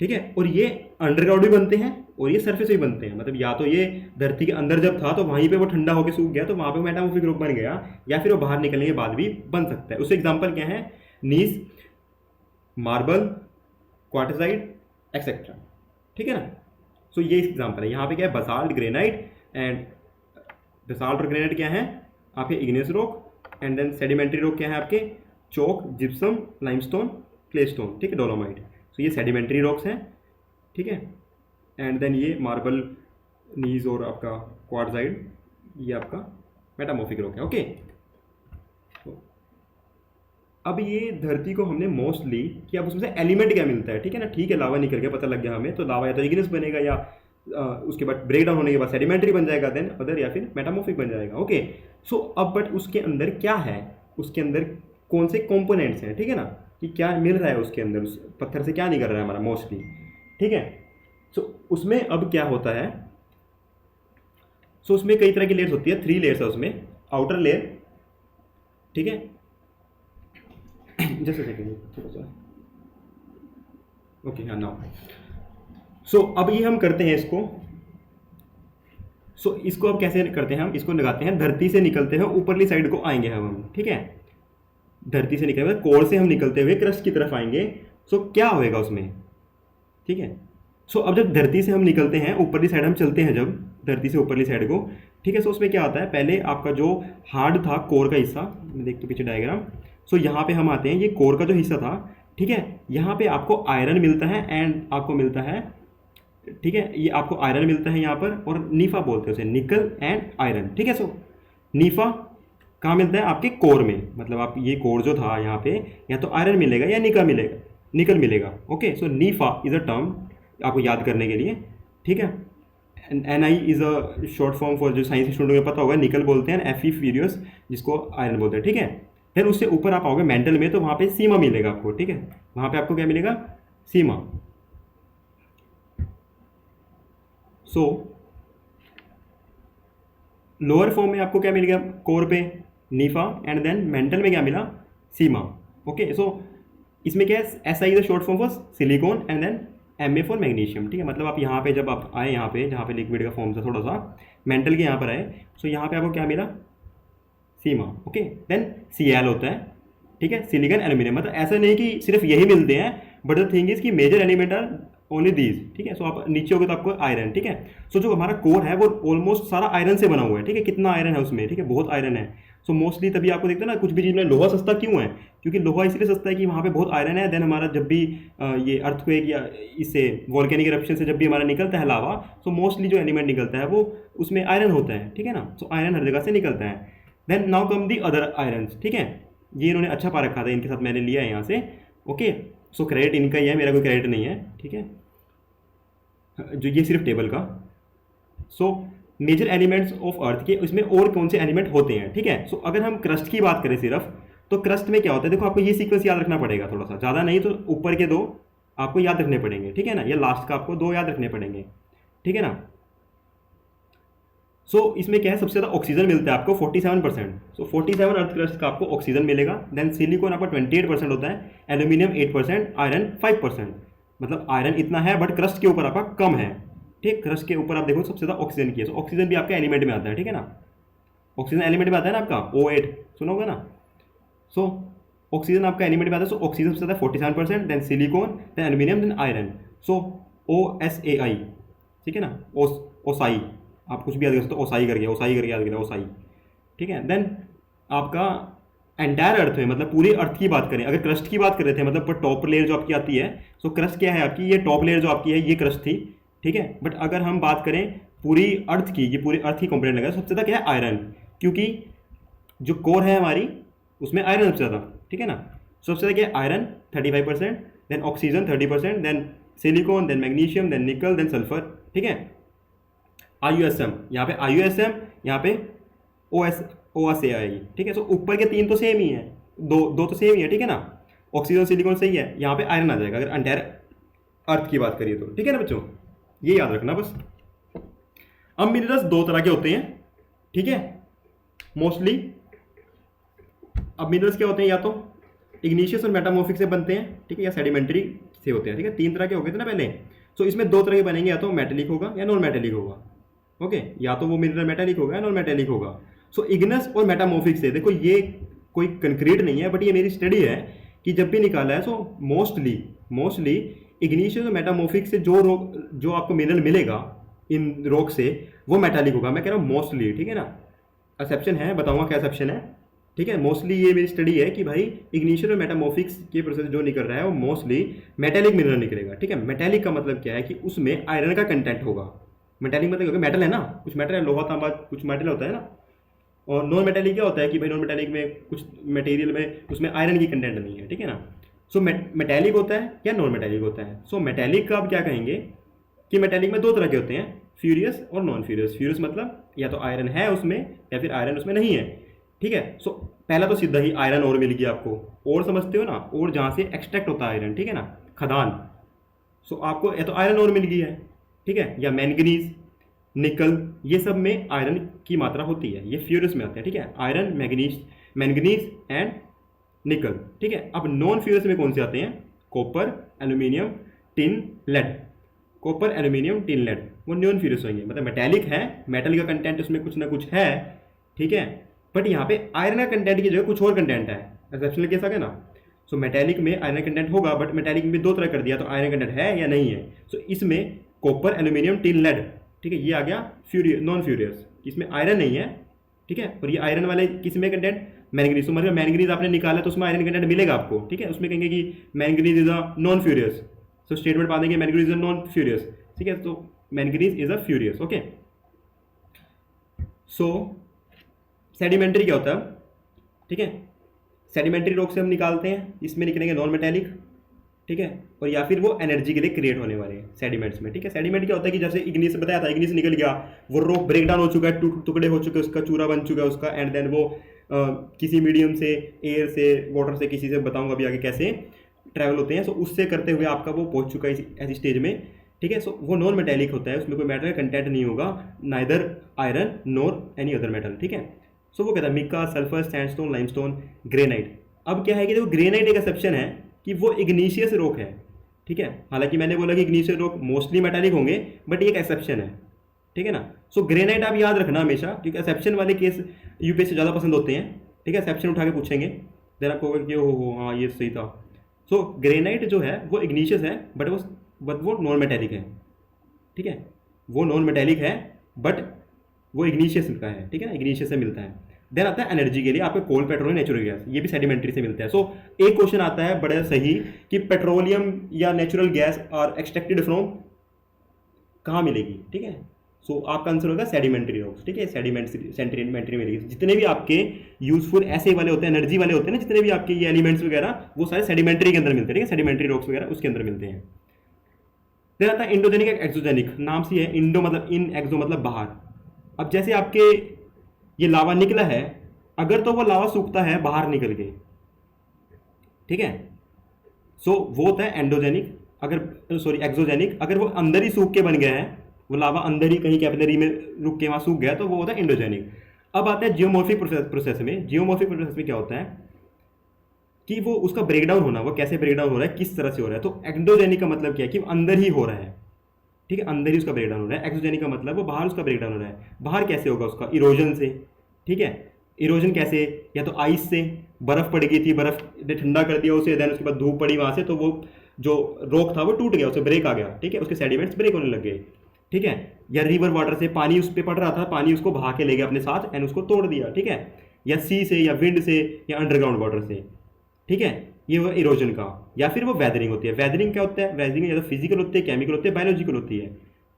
ठीक है। और ये अंडरग्राउंड भी बनते हैं और ये सरफेस भी बनते हैं, मतलब या तो ये धरती के अंदर जब था तो वहीं पे वो ठंडा होकर सूख गया तो वहाँ पे मेटामॉर्फिक रॉक बन गया, या फिर वो बाहर निकलने के बाद भी बन सकता है। उसके एग्जांपल क्या है, नीस, मार्बल, क्वार्टजाइट एक्सेट्रा, ठीक है ना। सो ये एग्जांपल है। यहाँ पे क्या है, बसाल्ट, ग्रेनाइट, एंड बसाल्ट और ग्रेनाइट क्या है आपके, igneous rock, and then sedimentary rock क्या है आपके, chalk, gypsum, limestone, clay stone, ठीक है, डोलोमाइट। सो ये सेडिमेंट्री रॉक्स हैं, ठीक है। एंड देन ये मार्बल, नीज और आपका क्वार्टजाइट, ये आपका मेटामॉर्फिक रॉक है, ओके। अब ये धरती को हमने मोस्टली कि अब उसमें से एलिमेंट क्या मिलता है, ठीक है ना, ठीक है, लावा निकल गया, पता लग गया हमें, तो लावा या तो इग्नेस बनेगा, या उसके बाद ब्रेक डाउन होने के बाद सेडिमेंट्री बन जाएगा, देन अदर, या फिर मेटामॉर्फिक बन जाएगा, ओके। सो अब बट उसके अंदर क्या है, उसके अंदर कौन से कंपोनेंट्स हैं, ठीक है ना, कि क्या मिल रहा है उसके अंदर, उस पत्थर से क्या निकल रहा है हमारा मोस्टली, ठीक है। सो उसमें अब क्या होता है, सो उसमें कई तरह की लेयर्स होती है, 3 लेयर्स है उसमें। आउटर लेयर, ठीक है, जस्ट सेकेंड थोड़ा सा, ओके, हाँ नाउ। सो अब ये हम करते हैं इसको, सो इसको अब कैसे करते हैं, हम इसको लगाते हैं, धरती से निकलते हैं ऊपरली साइड को आएंगे हम, ठीक है, धरती से निकले हुए कोर से हम निकलते हुए क्रस्ट की तरफ आएंगे। सो क्या होएगा उसमें, ठीक है। सो अब जब धरती से हम निकलते हैं ऊपरली साइड, हम चलते हैं जब धरती से ऊपरली साइड को, ठीक है। सो उसमें क्या आता है, पहले आपका जो हार्ड था कोर का हिस्सा, मैं देखता हूँ पीछे डायग्राम। सो यहाँ पे हम आते हैं, ये कोर का जो हिस्सा था, ठीक है, यहाँ पे आपको आयरन मिलता है, एंड आपको मिलता है, ठीक है, ये आपको आयरन मिलता है यहाँ पर, और नीफा बोलते हैं उसे, निकल एंड आयरन, ठीक है। सो नीफा कहाँ मिलता है, आपके कोर में, मतलब आप ये कोर जो था यहाँ पे, या तो आयरन मिलेगा या निकल मिलेगा, okay. So Nipah is a term आपको याद करने के लिए, ठीक है। NI is a short form for, जो साइंस स्टूडेंट को पता होगा, निकल बोलते हैं, Fe फ्यूरियस जिसको आयरन बोलते हैं, ठीक है। फिर उससे ऊपर आप आओगे मेंटल में, तो वहाँ पे सीमा मिलेगा आपको, ठीक है, वहाँ पे आपको क्या मिलेगा, सीमा। सो लोअर फॉर्म में आपको क्या मिल गया, कोर पे नीफा, एंड देन मेंटल में क्या मिला, सीमा, ओके। सो इसमें क्या है, SI is a short form for silicon, and then MA for magnesium, ठीक है। मतलब आप यहाँ पे जब आप आए, यहाँ पे जहाँ पे लिक्विड का फॉर्म था थोड़ा सा, मेंटल के यहाँ पर आए, सो यहाँ पे आपको क्या मिला, सीमा, ओके। देन Cl होता है, ठीक है, सिलिकॉन, एल्यूमिनियम। मतलब ऐसा नहीं कि सिर्फ यही मिलते हैं, बट द थिंग इज कि major element are only these, ठीक है। सो आप नीचे हो गए तो आपको आयरन, ठीक है। सो जो हमारा कोर है वो ऑलमोस्ट सारा आयरन से बना हुआ है, ठीक है। कितना आयरन है उसमें, ठीक है, बहुत आयरन है। सो मोस्टली तभी आपको देखते हैं ना, कुछ भी चीज़ में लोहा सस्ता क्यों है, क्योंकि लोहा इसलिए सस्ता है कि वहाँ पे बहुत आयरन है। देन हमारा जब भी ये अर्थक्वेक या इससे वॉल्केनिक इरप्शन से जब भी हमारा निकलता है लावा, सो मोस्टली जो एलिमेंट निकलता है वो उसमें आयरन होता है, ठीक है ना। सो आयरन हर जगह से निकलता है। Then now come the other iron, ठीक है। ये इन्होंने अच्छा पा रखा था, इनके साथ मैंने लिया है यहाँ से, ओके। सो क्रेडिट इनका ही है, मेरा कोई क्रेडिट नहीं है, ठीक है। जो ये सिर्फ टेबल का। So major elements of earth के इसमें और कौन से एलिमेंट होते हैं, ठीक है। सो अगर हम क्रस्ट की बात करें सिर्फ, तो क्रस्ट में क्या होता है, देखो आपको ये सीक्वेंस याद रखना पड़ेगा, थोड़ा सा ज़्यादा नहीं तो ऊपर के दो आपको याद रखने पड़ेंगे, ठीक है ना, या लास्ट का आपको दो याद रखने पड़ेंगे, ठीक है ना। सो इसमें क्या है, सबसे ज़्यादा ऑक्सीजन मिलता है आपको 47%। सो 47 अर्थ क्रस्ट का आपको ऑक्सीजन मिलेगा। देन सिलिकॉन आपका 28% होता है, एल्यूमिनियम 8%, आयरन 5%। मतलब आयरन इतना है बट क्रस्ट के ऊपर आपका कम है, ठीक। क्रस्ट के ऊपर आप देखो सबसे ज़्यादा ऑक्सीजन की है। सो ऑक्सीजन भी आपका एलिमेंट में आता है, ठीक है ना, ऑक्सीजन एलिमेंट में आता है ना आपका O8, सुना होगा ना। सो ऑक्सीजन आपका एलिमेंट में आता है। सो ऑक्सीजन सबसे ज़्यादा 47%, then silicon, then aluminium, then iron. So OSAI, ठीक है ना, ओसाई, आप कुछ भी याद कर सकते हो, ओसाई करके, ओसाई करके याद करें, ओसाई, ठीक है। देन आपका एंटायर अर्थ में, मतलब पूरी अर्थ की बात करें, अगर क्रस्ट की बात कर रहे थे, मतलब टॉप लेयर जो आपकी आती है, सो क्रस्ट क्या है आपकी, ये टॉप लेयर जो आपकी है ये क्रस्ट थी, ठीक है। बट अगर हम बात करें पूरी अर्थ की, ये पूरी अर्थ की कंपोनेंट लगा, सबसे ज़्यादा क्या है, आयरन, क्योंकि जो कोर है हमारी उसमें आयरन सबसे ज़्यादा, ठीक है ना। सबसे ज़्यादा क्या है, iron 35%, then oxygen 30%, then silicon, then magnesium, then nickel, then sulphur, ठीक है। IUSM, यहाँ पे IUSM, यहाँ पे OSAI, ठीक है। सो ऊपर के तीन तो सेम ही है, दो दो तो सेम ही है, ठीक है ना। ऑक्सीजन सिलिकॉन सही है, यहाँ पे आयरन आ जाएगा अगर एंटायर अर्थ की बात करिए तो, ठीक है ना बच्चों, ये याद रखना बस। अब मिनरल्स दो तरह के होते हैं, ठीक है, मोस्टली। अब मिनरल्स क्या होते हैं, या तो इग्निशियस और मेटामॉर्फिक से बनते हैं, ठीक है, या सेडिमेंट्री से होते हैं, ठीक है। तीन तरह के हो गए थे ना पहले। सो इसमें दो तरह के बनेंगे, या तो मेटेलिक होगा या नॉन मेटेलिक होगा, ओके। या तो वो मिनरल मेटेलिक होगा या नॉन मेटेलिक होगा। सो इग्नस और मेटामॉर्फिक से, देखो ये कोई कंक्रीट नहीं है, बट ये मेरी स्टडी है कि जब भी निकाला है, सो मोस्टली इग्निशियस और मेटामॉर्फिक से जो आपको मिनरल मिलेगा इन रॉक से, वो मेटालिक होगा। मैं कह रहा हूँ मोस्टली, ठीक है ना, एक्सेप्शन है, बताऊंगा क्या एक्सेप्शन है, ठीक है। मोस्टली ये मेरी स्टडी है कि भाई इग्निशियस और मेटामॉर्फिक्स के प्रोसेस जो निकल रहा है वो मोस्टली मेटेलिक मिनरल निकलेगा, ठीक है। मेटेलिक का मतलब क्या है कि उसमें आयरन का कंटेंट होगा। मेटेलिक मतलब क्योंकि मेटल है ना, कुछ मेटल है, लोहा तांबा कुछ मेटल होता है ना। और नॉन मेटेलिक क्या होता है कि भाई नॉन मेटेलिक में कुछ मटेरियल में उसमें आयरन की कंटेंट नहीं है, ठीक है ना। सो मेटेलिक होता है या नॉन मेटेलिक होता है। सो मेटेलिक का आप क्या कहेंगे कि मेटेलिक में दो तरह के होते हैं, फ्यूरियस और नॉन फ्यूरियस। फ्यूरियस मतलब या तो आयरन है उसमें या फिर आयरन उसमें नहीं है, ठीक है। सो पहला तो सीधा ही आयरन और मिल गया आपको, और समझते हो ना, और जहाँ से एक्सट्रैक्ट होता है आयरन, ठीक है ना, खदान। सो आपको या तो आयरन और मिल गई है, ठीक है, या मैंगनीज, निकल, ये सब में आयरन की मात्रा होती है, ये फ्यूरियस में आते हैं, ठीक है। आयरन, मैंगनीज एंड निकल, ठीक है। अब नॉन फ्यूरियस में कौन से आते हैं, copper, aluminium, tin, lead. Copper, aluminium, tin, lead, वो नॉन फ्यूरियस होंगे, मतलब मेटेलिक है, मेटल का कंटेंट उसमें कुछ ना कुछ है, ठीक है। बट यहाँ पे आयरन का कंटेंट की जगह कुछ और कंटेंट है, एक्सेप्शनल केस आ गया ना। सो मेटेलिक में आयरन कंटेंट होगा, बट मेटेलिक में दो तरह कर दिया, तो आयरन कंटेंट है या नहीं है। सो इसमें कॉपर, एल्यूमिनियम, टिन, लेड, ठीक है, ये आ गया नॉन फ्यूरियस, इसमें आयरन नहीं है, ठीक है। और ये आयरन वाले किस में कंटेंट, मैंगनीज। तो मतलब मैंगनीज आपने निकाला तो उसमें आयरन कंटेंट मिलेगा आपको, ठीक है। उसमें कहेंगे कि manganese is a non furious, so statement पा देंगे manganese is a non furious, ठीक है। तो manganese is a furious, okay. So sedimentary क्या होता है, ठीक है, सेडिमेंट्री रॉक से हम निकालते हैं, इसमें निकलेंगे नॉन मेटेलिक, ठीक है, और या फिर वो एनर्जी के लिए क्रिएट होने वाले हैं सेडिमेंट्स में, ठीक है। सेडिमेंट क्या होता है कि जैसे इग्निस से बताया था, इग्निस निकल गया, वो रॉक ब्रेक डाउन हो चुका है, टुकड़े हो चुके हैं, उसका चूरा बन चुका है उसका, एंड देन वो किसी मीडियम से, एयर से, वाटर से, किसी से बताऊंगा अभी आगे कैसे ट्रैवल होते हैं। सो उससे करते हुए आपका वो पहुंच चुका है ऐसी स्टेज में, ठीक है। सो वो नॉन मेटेलिक होता है, उसमें कोई मेटल का कंटेंट नहीं होगा, neither iron nor any other metal, ठीक है। सो वो कहता है mica, sulphur, sandstone, limestone, granite. अब क्या है कि देखो ग्रेनाइट एक एक्सेप्शन है कि वो इग्निशियस रॉक है, ठीक है। हालांकि मैंने बोला कि इग्निशियस रॉक मोस्टली मेटालिक होंगे, बट ये एक एक्सेप्शन है, ठीक है ना। सो ग्रेनाइट आप याद रखना हमेशा, क्योंकि एक्सेप्शन वाले केस यूपीएससी ज़्यादा पसंद होते हैं, ठीक है। एक्सेप्शन उठा के पूछेंगे, देन आपको होगा कि हो हाँ ये सही था। सो ग्रेनाइट जो है वो इग्निशियस है, बट वो नॉन मेटेलिक है, ठीक है। वो नॉन मेटेलिक है बट वो इग्निशियस का है, ठीक है ना, इग्निशियस से मिलता है। देन आता है एनर्जी के लिए आपको कोल, पेट्रोल, नेचुरल गैस, ये भी सेडिमेंट्री से मिलता है। सो एक क्वेश्चन आता है बड़ा सही कि पेट्रोलियम या natural gas are extracted from, कहाँ मिलेगी, ठीक है। सो आपका आंसर होगा सेडिमेंट्री रॉक्स, ठीक है, सेडिमेंट्री मिलेगी। जितने भी आपके यूजफुल ऐसे वाले होते हैं, एनर्जी वाले होते हैं ना, जितने भी आपके ये एलिमेंट्स वगैरह, वो सारे सेडिमेंट्री के अंदर मिलते हैं, ठीक है, सेडिमेंट्री रॉक्स वगैरह उसके अंदर मिलते हैं। देन आता है इंडोजेनिक एक्सोजेनिक, नाम से है इंडो मतलब इन, एक्सो मतलब बाहर। अब जैसे आपके ये लावा निकला है, अगर तो वो लावा सूखता है बाहर निकल के, ठीक है, सो वो होता है एंडोजेनिक। अगर सॉरी एक्सोजेनिक, अगर वो अंदर ही सूख के बन गया है, वो लावा अंदर ही कहीं कैपिलरी में रुक के वहाँ सूख गया, तो वो होता है इंडोजेनिक। अब आते हैं जियोमॉर्फिक प्रोसेस में। जियोमॉर्फिक प्रोसेस में क्या होता है कि वो उसका ब्रेकडाउन होना, वो कैसे ब्रेकडाउन हो रहा है, किस तरह से हो रहा है। तो एंडोजेनिक का मतलब क्या है कि अंदर ही हो रहा है, ठीक है, अंदर ही उसका ब्रेकडाउन हो रहा है। एक्सोजेनिक का मतलब वो बाहर उसका ब्रेकडाउन हो रहा है। बाहर कैसे होगा उसका, इरोजन से, ठीक है। इरोजन कैसे, या तो आइस से, बर्फ पड़ गई थी, बर्फ ने ठंडा कर दिया उसे, देन उसके बाद धूप पड़ी वहाँ से, तो वो जो रॉक था वो टूट गया, उसे ब्रेक आ गया, ठीक है, उसके सेडिमेंट्स ब्रेक होने लग गए, ठीक है। या रिवर वाटर से पानी उस पर पड़ रहा था, पानी उसको बहा के ले गया अपने साथ एंड उसको तोड़ दिया, ठीक है। या सी से, या विंड से, या अंडरग्राउंड वाटर से, ठीक है। ये हुआ इरोजन का। या फिर वो वेदरिंग होती है। वेदरिंग क्या होता है, वेदरिंग या तो फिजिकल होती है, केमिकल होती है, बायोलॉजिकल होती है,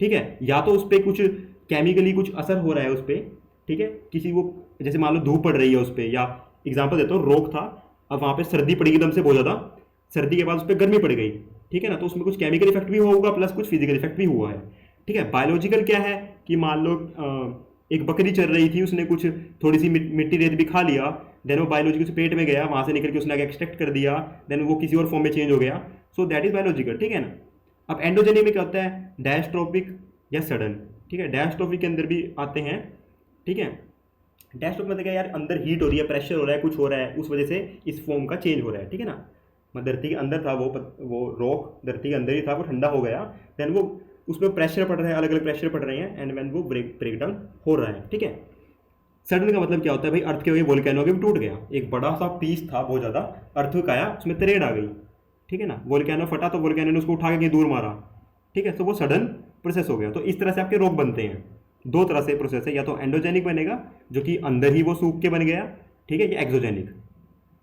ठीक है। या तो उस पर कुछ केमिकली कुछ असर हो रहा है उस पर, ठीक है, किसी वो, जैसे मान लो धूप पड़ रही है उस पर, या एग्जाम्पल देता हूँ, रोक था, अब वहाँ पे सर्दी पड़ी एकदम से बहुत ज़्यादा, सर्दी के बाद उस पर गर्मी पड़ गई, ठीक है ना, तो उसमें कुछ केमिकल इफेक्ट भी होगा प्लस कुछ फिजिकल इफेक्ट भी हुआ है, ठीक है। बायोलॉजिकल क्या है कि मान लो एक बकरी चल रही थी, उसने कुछ थोड़ी सी मिट्टी रेत भी खा लिया, देन वो बायोलॉजिकल से पेट में गया, वहाँ से निकल के उसने आगे एक्सट्रैक्ट कर दिया, देन वो किसी और फॉर्म में चेंज हो गया, सो दैट इज बायोलॉजिकल, ठीक है ना। अब एंडोजेनिक में क्या होता है, डायस्ट्रोपिक या सडन, ठीक है। डायस्ट्रोपिक के अंदर भी आते हैं, ठीक है। डायस्ट्रोपिक मतलब क्या यार, अंदर हीट हो रही है, प्रेशर हो रहा है, कुछ हो रहा है, उस वजह से इस फॉर्म का चेंज हो रहा है, ठीक है ना। मतलब धरती के अंदर था वो रॉक धरती के अंदर ही था, वो ठंडा हो गया, देन वो उसमें प्रेशर पड़ रहा है, अलग अलग प्रेशर पड़ रहे हैं, एंड व्हेन वो ब्रेक डाउन हो रहा है, ठीक है। सडन का मतलब क्या होता है भाई, अर्थ के वही वोल्केनो के भी टूट गया, एक बड़ा सा पीस था बहुत ज़्यादा, अर्थ आया, उसमें तरेड़ आ गई, ठीक है ना, वोल्केनो फटा तो वोल्केनो ने उसको उठा के कहीं दूर मारा, ठीक है, तो वो सडन प्रोसेस हो गया। तो इस तरह से आपके रोग बनते हैं। दो तरह से प्रोसेस है, या तो एंडोजेनिक बनेगा जो कि अंदर ही वो सूख के बन गया, ठीक है, या एक्सोजेनिक,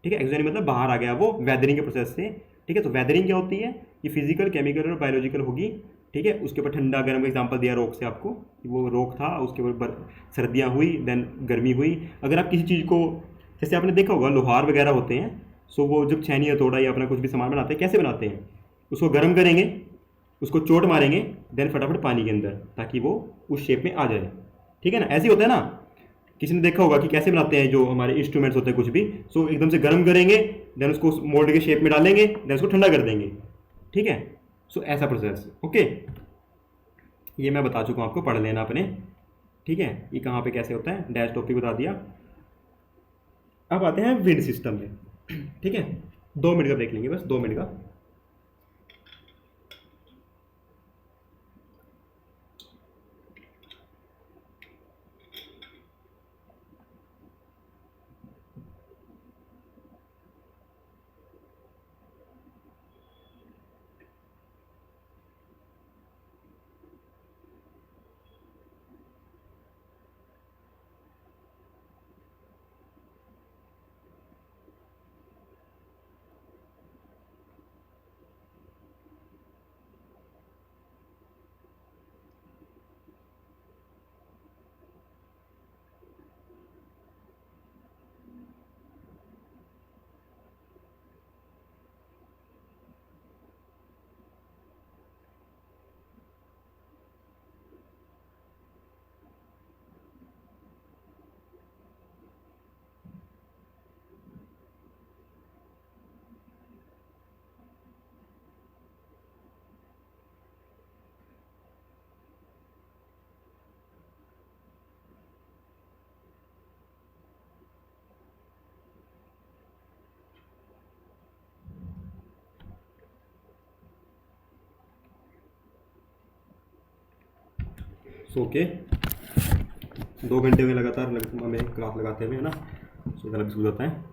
ठीक है। एक्सोजेनिक मतलब बाहर आ गया वो वेदरिंग के प्रोसेस से, ठीक है। तो वेदरिंग क्या होती है, कि फिजिकल, केमिकल और बायोलॉजिकल होगी, ठीक है। उसके ऊपर ठंडा गर्म का एग्जांपल दिया रोक से आपको, कि वो रोक था, उसके ऊपर सर्दियाँ हुई, देन गर्मी हुई। अगर आप किसी चीज़ को, जैसे आपने देखा होगा लोहार वगैरह होते हैं, सो वो जब छेनी हथौड़ा या अपना कुछ भी सामान बनाते हैं, कैसे बनाते हैं, उसको गर्म करेंगे, उसको चोट मारेंगे, देन फटाफट पानी के अंदर, ताकि वो उस शेप में आ जाए, ठीक है ना। ऐसे ही होता है ना, किसी ने देखा होगा कि कैसे बनाते हैं जो हमारे इंस्ट्रूमेंट्स होते हैं कुछ भी, सो एकदम से गर्म करेंगे, देन उसको मोल्ड के शेप में डालेंगे, देन उसको ठंडा कर देंगे, ठीक है। सो ऐसा प्रोसेस, ओके। ये मैं बता चुका हूँ आपको, पढ़ लेना अपने, ठीक है। ये कहाँ पे कैसे होता है, डैश टॉपिक बता दिया। अब आते हैं विंड सिस्टम में, ठीक है। 2 मिनट का ब्रेक लेंगे, बस 2 मिनट का। सो ओके, 2 घंटे में लगातार हमें क्लास लगाते हुए, है ना, सो गला भी सूझ जाता है।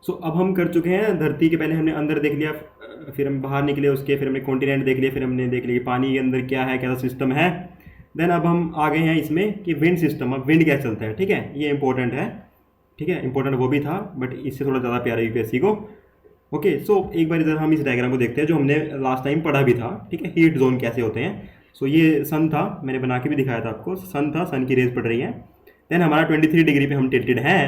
सो अब हम कर चुके हैं धरती के, पहले हमने अंदर देख लिया, फिर हम बाहर निकले उसके, फिर हमने कॉन्टिनेंट देख लिया, फिर हमने देख लिया कि पानी के अंदर क्या है, कैसा सिस्टम है। देन अब हम आ गए हैं इसमें कि विंड सिस्टम, अब विंड क्या चलता है, ठीक है, ये इंपॉर्टेंट है, ठीक है, इंपॉर्टेंट वो भी था, बट इससे थोड़ा ज़्यादा प्यारा यूपीएससी को। ओके, सो एक बार इधर हम इस डायग्राम को देखते हैं जो हमने लास्ट टाइम पढ़ा भी था, ठीक है, हीट जोन कैसे होते हैं। सो ये सन था, मैंने बना के भी दिखाया था आपको, सन था, सन की रेज पड़ रही है, देन हमारा 23 डिग्री पे हम टिल्टेड हैं,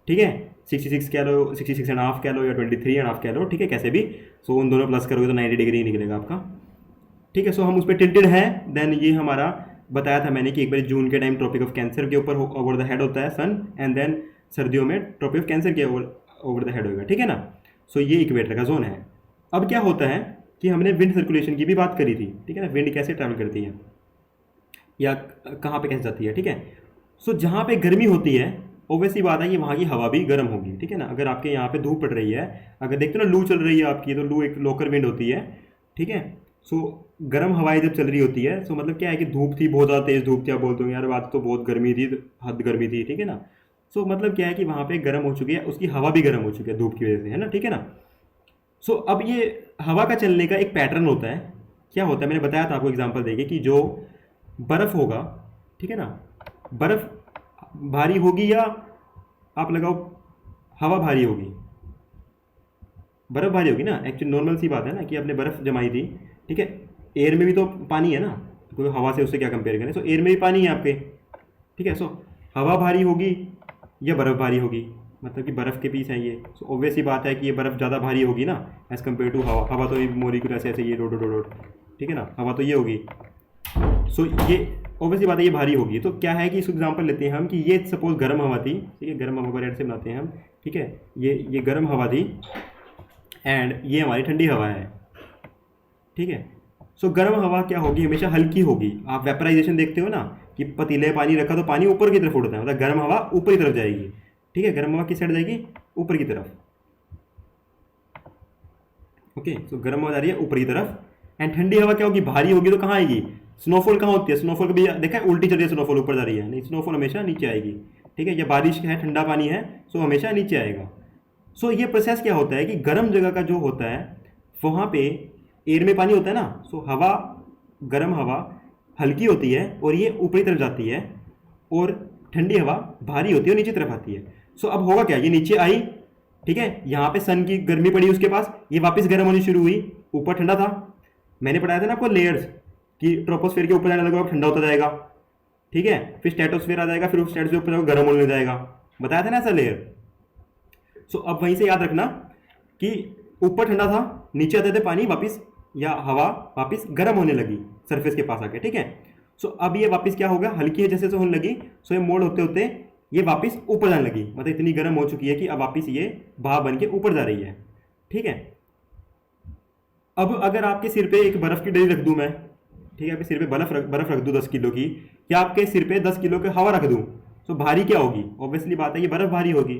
ठीक है। 66 कह लो, 66.5 कह लो, या 23.5 कह लो, ठीक है, कैसे भी। सो उन दोनों प्लस करोगे तो 90 डिग्री निकलेगा आपका। ठीक है। सो हम उस पर टिल्टेड हैं। देन ये हमारा बताया था मैंने कि एक बार जून के टाइम ट्रॉपिक ऑफ कैंसर के ऊपर ओवर द हेड होता है सन, एंड देन सर्दियों में ट्रॉपिक ऑफ कैंसर के ओवर द हेड होगा, ठीक है ना। सो ये इक्वेटर का जोन है। अब क्या होता है कि हमने विंड सर्कुलेशन की भी बात करी थी, ठीक है ना, विंड कैसे ट्रैवल करती है या कहाँ पे कैसे जाती है, ठीक है। सो जहाँ पे गर्मी होती है ऑब्वियसली बात है कि वहाँ की हवा भी गर्म होगी, ठीक है ना। अगर आपके यहाँ पे धूप पड़ रही है, अगर देखते हो ना लू चल रही है आपकी, तो लू एक लोकल विंड होती है, ठीक है। सो गर्म हवाएं जब चल रही होती है, सो मतलब क्या है कि धूप थी, बहुत ज़्यादा तेज़ धूप थी, आप बोलते हो यार बात तो बहुत गर्मी थी, हद गर्मी थी, ठीक है ना। सो मतलब क्या है कि वहाँ पे गर्म हो चुकी है, उसकी हवा भी गर्म हो चुकी है धूप की वजह से, है ना, ठीक है ना। सो अब ये हवा का चलने का एक पैटर्न होता है। क्या होता है, मैंने बताया था आपको एग्जांपल देके कि जो बर्फ़ होगा, ठीक है ना, बर्फ़ भारी होगी या आप लगाओ हवा भारी होगी, बर्फ़ भारी होगी ना। एक्चुअली नॉर्मल सी बात है ना कि आपने बर्फ़ जमाई थी, ठीक है। एयर में भी तो पानी है ना, तो हवा से उससे क्या कंपेयर करें। सो एयर में भी पानी है आपके, ठीक है। सो हवा भारी होगी या बर्फ़ भारी होगी, मतलब कि बर्फ़ के पीस हैं ये। सो ऑब्वियस ही बात है कि ये बर्फ़ ज़्यादा भारी होगी ना एज़ कम्पेयर टू हवा। हवा तो ये मोलिक्यूल ऐसे ऐसे ये डोट डोट डोट, ठीक है ना, हवा तो ये होगी। सो ये ऑब्वियसली बात है ये भारी होगी। तो क्या है कि इस एग्जांपल लेते हैं हम कि ये सपोज गर्म हवा थी, ठीक है, गर्म हवा को रेड से बनाते हैं हम, ठीक है। ये गर्म हवा थी एंड ये हमारी ठंडी हवा है, ठीक है। सो गर्म हवा क्या होगी, हमेशा हल्की होगी। आप वेपराइजेशन देखते हो ना कि पतीले में पानी रखा तो पानी ऊपर की तरफ उड़ता है, मतलब गर्म हवा ऊपर की तरफ जाएगी, ठीक है। गर्म हवा किस साइड जाएगी, ऊपर की तरफ, ओके। सो गर्म हवा जा रही है ऊपर की तरफ। एंड ठंडी हवा क्या होगी, भारी होगी, तो कहाँ आएगी, स्नोफॉल कहाँ होती है, स्नोफॉल कभी देखा है उल्टी चल रही है, स्नोफॉल ऊपर जा रही है, नहीं, स्नोफॉल हमेशा नीचे आएगी, ठीक है। या बारिश है, ठंडा पानी है, सो हमेशा नीचे आएगा। सो ये प्रोसेस क्या होता है कि गर्म जगह का जो होता है वहाँ पे एयर में पानी होता है ना, सो हवा, गर्म हवा हल्की होती है और ये ऊपरी तरफ जाती है, और ठंडी हवा भारी होती है और नीचे तरफ आती है। सो अब होगा क्या, ये नीचे आई, ठीक है, यहाँ पे सन की गर्मी पड़ी उसके पास, ये वापस गर्म होनी शुरू हुई, ऊपर ठंडा था। मैंने पढ़ाया था ना आपको लेयर्स कि ट्रोपोस्फेयर के ऊपर जाने लगा ठंडा होता जाएगा, ठीक है, फिर स्ट्रेटोस्फेयर आ जाएगा, फिर उस स्ट्रेटोस्फेयर के ऊपर गर्म होने जाएगा, बताया था ना ऐसा लेयर। सो अब वहीं से याद रखना कि ऊपर ठंडा था, नीचे आते थे पानी वापस या हवा वापस गर्म होने लगी सरफेस के पास आके, ठीक है। सो अब ये वापस क्या होगा, हल्की है जैसे से होने लगी, सो ये मोड़ होते होते ये वापस ऊपर जाने लगी, मतलब इतनी गर्म हो चुकी है कि अब वापस ये भाप बन के ऊपर जा रही है, ठीक है। अब अगर आपके सिर पे एक बर्फ़ की डली रख दूं मैं, ठीक है, आपके सिर पे बर्फ़ रख दूं 10 किलो की, या आपके सिर पे 10 किलो की हवा रख दूं, तो भारी क्या होगी, ऑब्वियसली बात है ये बर्फ़ भारी होगी,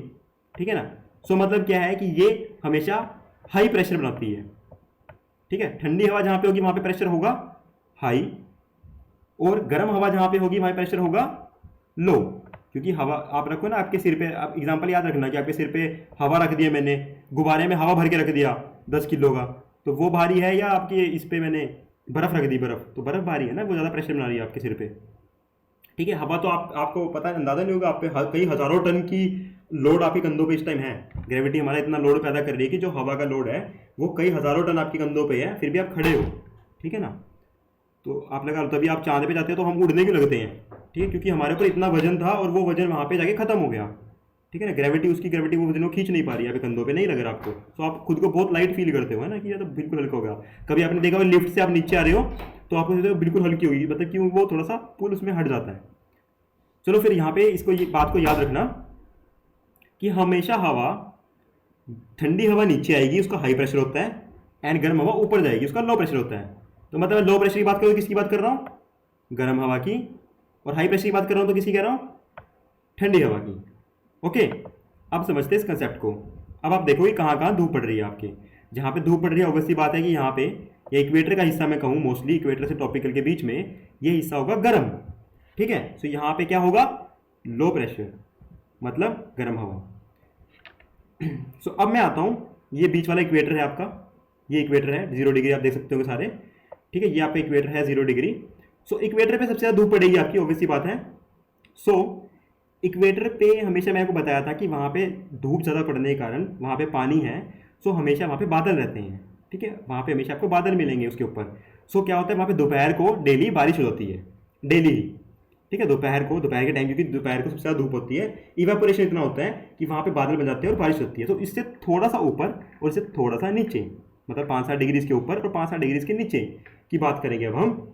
ठीक है ना। सो मतलब क्या है कि ये हमेशा हाई प्रेशर बनाती है, ठीक है। ठंडी हवा जहाँ पे होगी वहाँ पे प्रेशर होगा हाई, और गर्म हवा जहाँ पे होगी वहाँ प्रेशर होगा लो। क्योंकि हवा आप रखो ना आपके सिर पे, आप एग्जांपल याद रखना कि आपके सिर पे हवा रख दिया मैंने, गुब्बारे में हवा भर के रख दिया 10 किलो का, तो वो भारी है, या आपके इस पे मैंने बर्फ़ रख दी, बर्फ़ तो बर्फ़ भारी है ना, वो ज़्यादा प्रेशर बना रही है आपके सिर पे, ठीक है। हवा तो आपको पता है, अंदाज़ा नहीं होगा, आप पे कई हज़ारों टन की लोड आपके कंधों पे इस टाइम है। ग्रेविटी हमारा इतना लोड पैदा कर रही है कि जो हवा का लोड है वो कई हज़ारों टन आपके कंधों पे है, फिर भी आप खड़े हो, ठीक है ना। तो आप लगा तभी आप चांद पे जाते हो तो हम उड़ने क्यों लगते हैं, ठीक है, क्योंकि हमारे ऊपर इतना वजन था और वो वजन वहाँ पे जाके खत्म हो गया, ठीक है ना। ग्रेविटी उसकी ग्रेविटी वो वजन को खींच नहीं पा रही है, अभी कंधों पे नहीं लग रहा आपको, तो आप खुद को बहुत लाइट फील करते हो, है ना, कि ये तो बिल्कुल हल्का हो गया। कभी आपने देखा हो लिफ्ट से आप नीचे आ रहे हो तो आपको बिल्कुल हल्की होगी, मतलब क्यों, वो थोड़ा सा पुल उसमें हट जाता है। चलो फिर यहाँ पे इसको, ये बात को याद रखना कि हमेशा हवा, ठंडी हवा नीचे आएगी उसका हाई प्रेशर होता है, एंड गर्म हवा ऊपर जाएगी उसका लो प्रेशर होता है। तो मतलब लो प्रेशर की बात करो तो किसकी बात कर रहा हूँ, गर्म हवा की, और हाई प्रेशर की बात कर रहा हूँ तो किसकी कह रहा हूँ, ठंडी हवा की, ओके। अब समझते हैं इस कंसेप्ट को। अब आप देखो कि कहाँ कहाँ धूप पड़ रही है आपके, जहाँ पे धूप पड़ रही है ऑब्वियसली बात है कि यहाँ पे ये इक्वेटर का हिस्सा मैं कहूँ, मोस्टली इक्वेटर से ट्रॉपिकल के बीच में ये हिस्सा होगा गर्म, ठीक है। सो यहाँ पे क्या होगा, लो प्रेशर, मतलब गर्म हवा। सो अब मैं आता हूँ, ये बीच वाला इक्वेटर है आपका, ये इक्वेटर है 0 डिग्री, आप देख सकते हो सारे, ठीक है। ये आपका इक्वेटर है 0 डिग्री। सो इक्वेटर पे सबसे ज़्यादा धूप पड़ेगी आपकी, ऑब्वियसली बात है। सो इक्वेटर पे हमेशा मैंने आपको बताया था कि वहाँ पे धूप ज़्यादा पड़ने के कारण वहाँ पे पानी है, सो हमेशा वहाँ पे बादल रहते हैं, ठीक है, वहाँ पे हमेशा आपको बादल मिलेंगे उसके ऊपर। सो क्या होता है, वहाँ पे दोपहर को डेली बारिश हो जाती है, डेली, ठीक है। दोपहर के टाइम, क्योंकि दोपहर को सबसे ज़्यादा धूप होती है, इवेपोरेशन इतना होता है कि वहाँ पे बादल बन जाते हैं और बारिश होती है। तो इससे थोड़ा सा ऊपर और इससे थोड़ा सा नीचे, मतलब 5-7 डिग्री इसके ऊपर और 5-7 डिग्री इसके नीचे की बात करेंगे अब हम।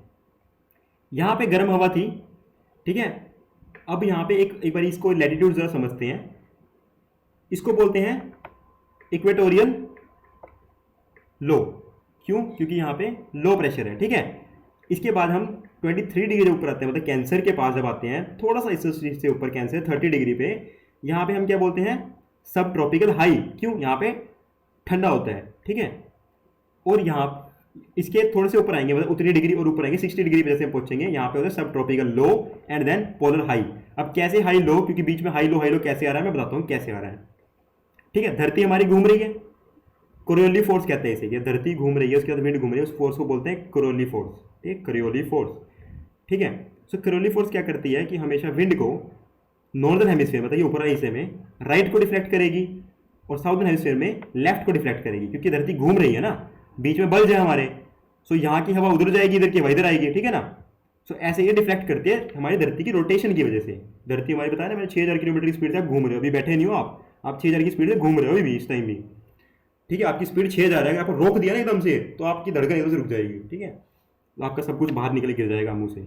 यहाँ पे गर्म हवा थी, ठीक है। अब यहाँ पे एक बार इसको लैटिट्यूड ज़रा समझते हैं। इसको बोलते हैं इक्वेटोरियल लो। क्यों? क्योंकि यहाँ पे लो प्रेशर है, ठीक है। इसके बाद हम 23 डिग्री के ऊपर आते हैं, मतलब कैंसर के पास जब आते हैं, थोड़ा सा इससे ऊपर कैंसर 30 डिग्री पे, यहाँ पे हम क्या बोलते हैं? सब ट्रॉपिकल हाई। क्यों? यहाँ पे ठंडा होता है, ठीक है। और यहाँ इसके थोड़े से ऊपर आएंगे, मतलब उतनी डिग्री और ऊपर आएंगे, 60 डिग्री पे जैसे हम पहुंचेंगे, यहाँ पे होता है सब tropical low and then polar high. अब कैसे हाई लो? क्योंकि बीच में हाई लो कैसे आ रहा है मैं बताता हूँ कैसे आ रहा है, ठीक है। धरती हमारी घूम रही है, कोरियोली फोर्स कहते हैं इसे। ये धरती घूम रही है, उसके बाद विंड घूम रही है, उस फोर्स को बोलते हैं कोरियोली फोर्स, ठीक, कोरियोली फोर्स, ठीक है। सो कोरियोली फोर्स क्या करती है कि हमेशा विंड को नॉर्दर्न हेमिस्फीयर, मतलब ये ऊपर हिस्से में राइट को डिफ्लेक्ट करेगी और साउदर्न हेमिस्फीयर में लेफ्ट को डिफ्लेक्ट करेगी, क्योंकि धरती घूम रही है ना, बीच में बल्ज है हमारे। सो यहाँ की हवा उधर जाएगी, इधर की हवा इधर आएगी, ठीक है ना। सो ऐसे ये डिफ्लेक्ट करती है हमारी धरती की रोटेशन की वजह से। धरती हमारी बताया ना मैंने 6000 किलोमीटर की स्पीड से आप घूम रहे हो, अभी बैठे नहीं हो आप 6000 की स्पीड से घूम रहे हो अभी इस टाइम भी, ठीक है। आपकी स्पीड 6000 है, अगर आपको रोक दिया ना एकदम से तो आपकी धड़कन एकदम से रुक जाएगी, ठीक है। तो आपका सब कुछ बाहर निकल गिर जाएगा मुंह से।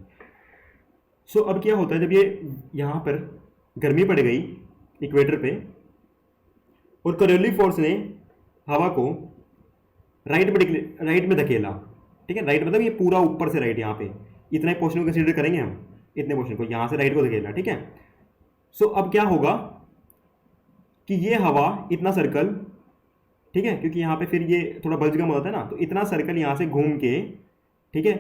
सो अब क्या होता है जब ये यहाँ पर गर्मी पड़ गई इक्वेटर पे और कोरियोली फोर्स ने हवा को राइट में धकेला, ठीक है। राइट मतलब ये पूरा ऊपर से राइट, यहाँ पे इतना ही पोर्शन को कंसीडर करेंगे हम, इतने पोर्शन को यहाँ से राइट को धकेला, ठीक है। सो अब क्या होगा कि ये हवा इतना सर्कल, ठीक है, क्योंकि यहाँ पे फिर ये थोड़ा बल्जगम होता है ना, तो इतना सर्कल यहाँ से घूम के, ठीक है,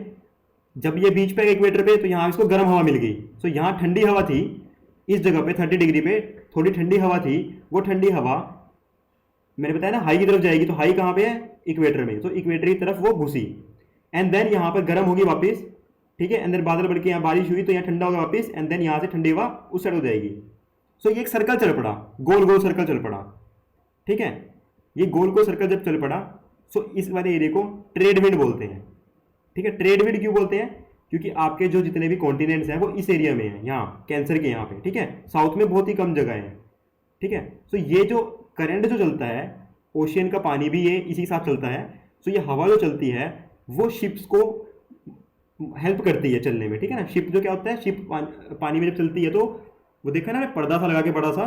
जब ये बीच पे इक्वेटर पे, तो यहाँ इसको गर्म हवा मिल गई। सो यहाँ ठंडी हवा थी इस जगह पे 30 डिग्री पे, थोड़ी ठंडी हवा थी, वो ठंडी हवा मैंने बताया ना हाई की तरफ जाएगी, तो हाई कहाँ पे है? इक्वेटर में। तो इक्वेटर की तरफ वो घुसी एंड देन यहाँ पर गर्म होगी वापस, ठीक है। एंड देन बादल बढ़ के यहाँ बारिश हुई तो यहाँ ठंडा होगा वापस, एंड देन यहाँ से ठंडी हवा उस साइड हो जाएगी। सो ये एक सर्कल चल पड़ा, गोल गोल सर्कल चल पड़ा, ठीक है। ये गोल गोल सर्कल जब चल पड़ा, सो इस वाले एरिया को ट्रेड विंड बोलते हैं, ठीक है। ट्रेड विंड क्यों बोलते हैं? क्योंकि आपके जो जितने भी कॉन्टिनेंट्स हैं वो इस एरिया में हैं, यहाँ कैंसर के यहाँ पे, ठीक है। साउथ में बहुत ही कम जगह है, ठीक है। सो ये जो करंट जो चलता है, ओशियन का पानी भी ये इसी के साथ चलता है। सो ये हवा जो चलती है वो शिप्स को हेल्प करती है चलने में, ठीक है ना। शिप जो क्या होता है, शिप पानी में जब चलती है तो वो देखा ना पर्दा सा लगा के बड़ा सा,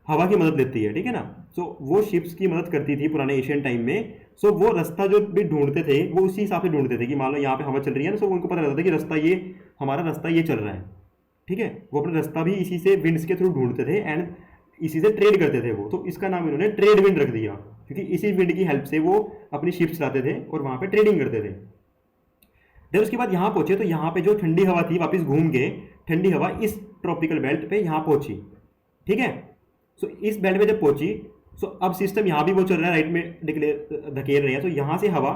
हवा की मदद लेती है, ठीक है ना। सो वो शिप्स की मदद करती थी पुराने एशियन टाइम में। सो वो रास्ता जो भी ढूंढते थे वो उसी हिसाब से ढूंढते थे कि मान लो यहाँ पे हवा चल रही है ना, सो उनको पता लगता था कि रास्ता ये हमारा रास्ता ये चल रहा है, ठीक है। वो अपना रास्ता भी इसी से विंड्स के थ्रू ढूंढते थे एंड इसी से ट्रेड करते थे वो। तो इसका नाम इन्होंने ट्रेड विंड रख दिया, क्योंकि इसी विंड की हेल्प से वो अपनी शिप्स चलाते थे और वहाँ पे ट्रेडिंग करते थे। जब उसके बाद यहाँ पहुंचे तो यहाँ पे जो ठंडी हवा थी वापस घूम के ठंडी हवा इस ट्रॉपिकल बेल्ट पे यहाँ पहुंची, ठीक है। सो इस बेल्ट में जब पहुंची, सो अब सिस्टम यहाँ भी वो चल रहा है, राइट में धकेल रहे हैं। तो यहाँ से हवा,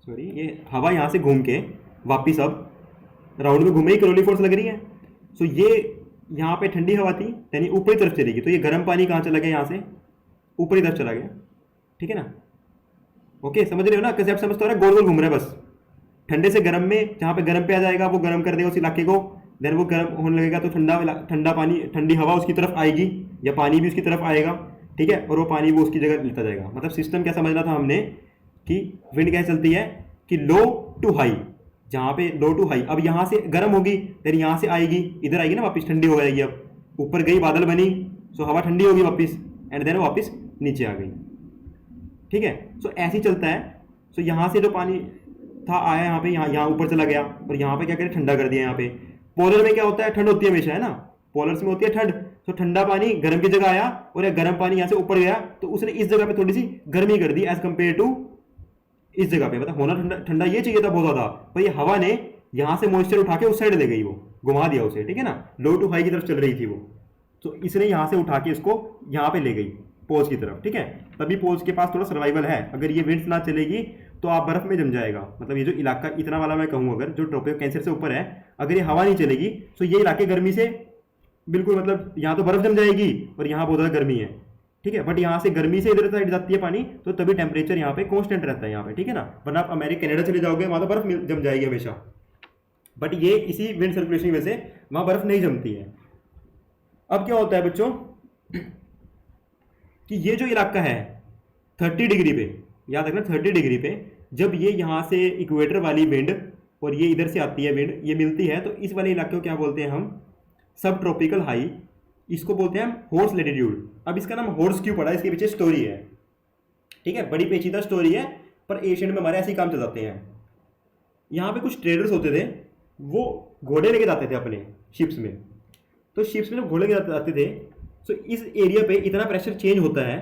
सॉरी, ये हवा यहाँ से घूम के वापिस अब राउंड में घूमे ही कोरियोली फोर्स लग रही है। सो ये यहाँ पे ठंडी हवा थी यानी ऊपरी तरफ चलेगी, तो ये गर्म पानी कहाँ चला गया? यहाँ से ऊपरी तरफ चला गया, ठीक है ना। ओके, समझ रहे हो ना? कंसेप्ट समझते हो ना? गोल गोल घूम रहा है बस, ठंडे से गर्म में, जहाँ पे गर्म पे आ जाएगा वो गर्म कर देगा उस इलाके को, देन वो गर्म होने लगेगा तो ठंडा पानी, ठंडी हवा उसकी तरफ आएगी या पानी भी उसकी तरफ आएगा, ठीक है, और वो पानी वो उसकी जगह लेता जाएगा। मतलब सिस्टम क्या समझना था हमने कि विंड कैसे चलती है कि लो टू हाई, जहाँ पे लो टू हाई, अब यहाँ से गर्म होगी देन यहाँ से आएगी, इधर आएगी ना, वापस ठंडी हो जाएगी। अब ऊपर गई, बादल बनी, सो हवा ठंडी होगी वापस एंड देन वापस नीचे आ गई, ठीक है। सो ऐसे ही चलता है। सो यहाँ से जो पानी था आया यहाँ पे, यहाँ ऊपर चला गया और यहाँ पे क्या करे, ठंडा कर दिया। यहाँ पे पोलर में क्या होता है, ठंड होती है हमेशा, है ना, पोलर्स में होती है ठंड। तो ठंडा पानी गर्म की जगह आया और ये गर्म पानी यहाँ से ऊपर गया तो उसने इस जगह पे थोड़ी सी गर्मी कर दी एज कंपेयर टू इस जगह पे। मतलब होना ठंडा ठंडा ये चाहिए था बहुत ज्यादा, पर ये हवा ने यहाँ से मॉइस्चर उठा के उस साइड ले गई, वो घुमा दिया उसे, ठीक है ना। लो टू हाई की तरफ चल रही थी वो, तो इसने यहाँ से उठा के इसको यहाँ पे ले गई पोल्स की तरफ, ठीक है। तभी पोल्स के पास थोड़ा सर्वाइवल है। अगर ये विंड्स ना चलेगी तो आप बर्फ में जम जाएगा। मतलब ये जो इलाका इतना वाला मैं कहूँ, अगर जो ट्रॉपिकल कैंसर से ऊपर है, अगर ये हवा नहीं चलेगी तो ये इलाके गर्मी से बिल्कुल, मतलब यहाँ तो बर्फ जम जाएगी और यहाँ बहुत ज़्यादा गर्मी है, ठीक है। बट यहाँ से गर्मी से इधर साइड जाती है पानी, तो तभी टेम्परेचर यहाँ पे कांस्टेंट रहता है यहाँ पे, ठीक है ना। वरना आप अमेरिका कनाडा चले जाओगे वहाँ तो बर्फ जम जाएगी हमेशा, बट ये इसी विंड सर्कुलेशन की वजह से वहाँ बर्फ नहीं जमती है। अब क्या होता है बच्चों कि ये जो इलाका है 30 डिग्री पे, याद रखना 30 डिग्री पे जब ये यहाँ से इक्वेटर वाली विंड और ये इधर से आती है विंड, ये मिलती है, तो इस वाले इलाके को क्या बोलते हैं हम, सब ट्रॉपिकल हाई। इसको बोलते हैं हम हॉर्स लेटीट्यूड। अब इसका नाम हॉर्स क्यों पड़ा, इसके पीछे स्टोरी है, ठीक है, बड़ी पेचीदा स्टोरी है, पर एशियन में हमारे ऐसे ही काम चल जाते हैं। यहाँ पे कुछ ट्रेडर्स होते थे, वो घोड़े लेके जाते थे अपने शिप्स में। तो शिप्स में जब घोड़े लेके जाते थे, तो इस एरिया पे इतना प्रेशर चेंज होता है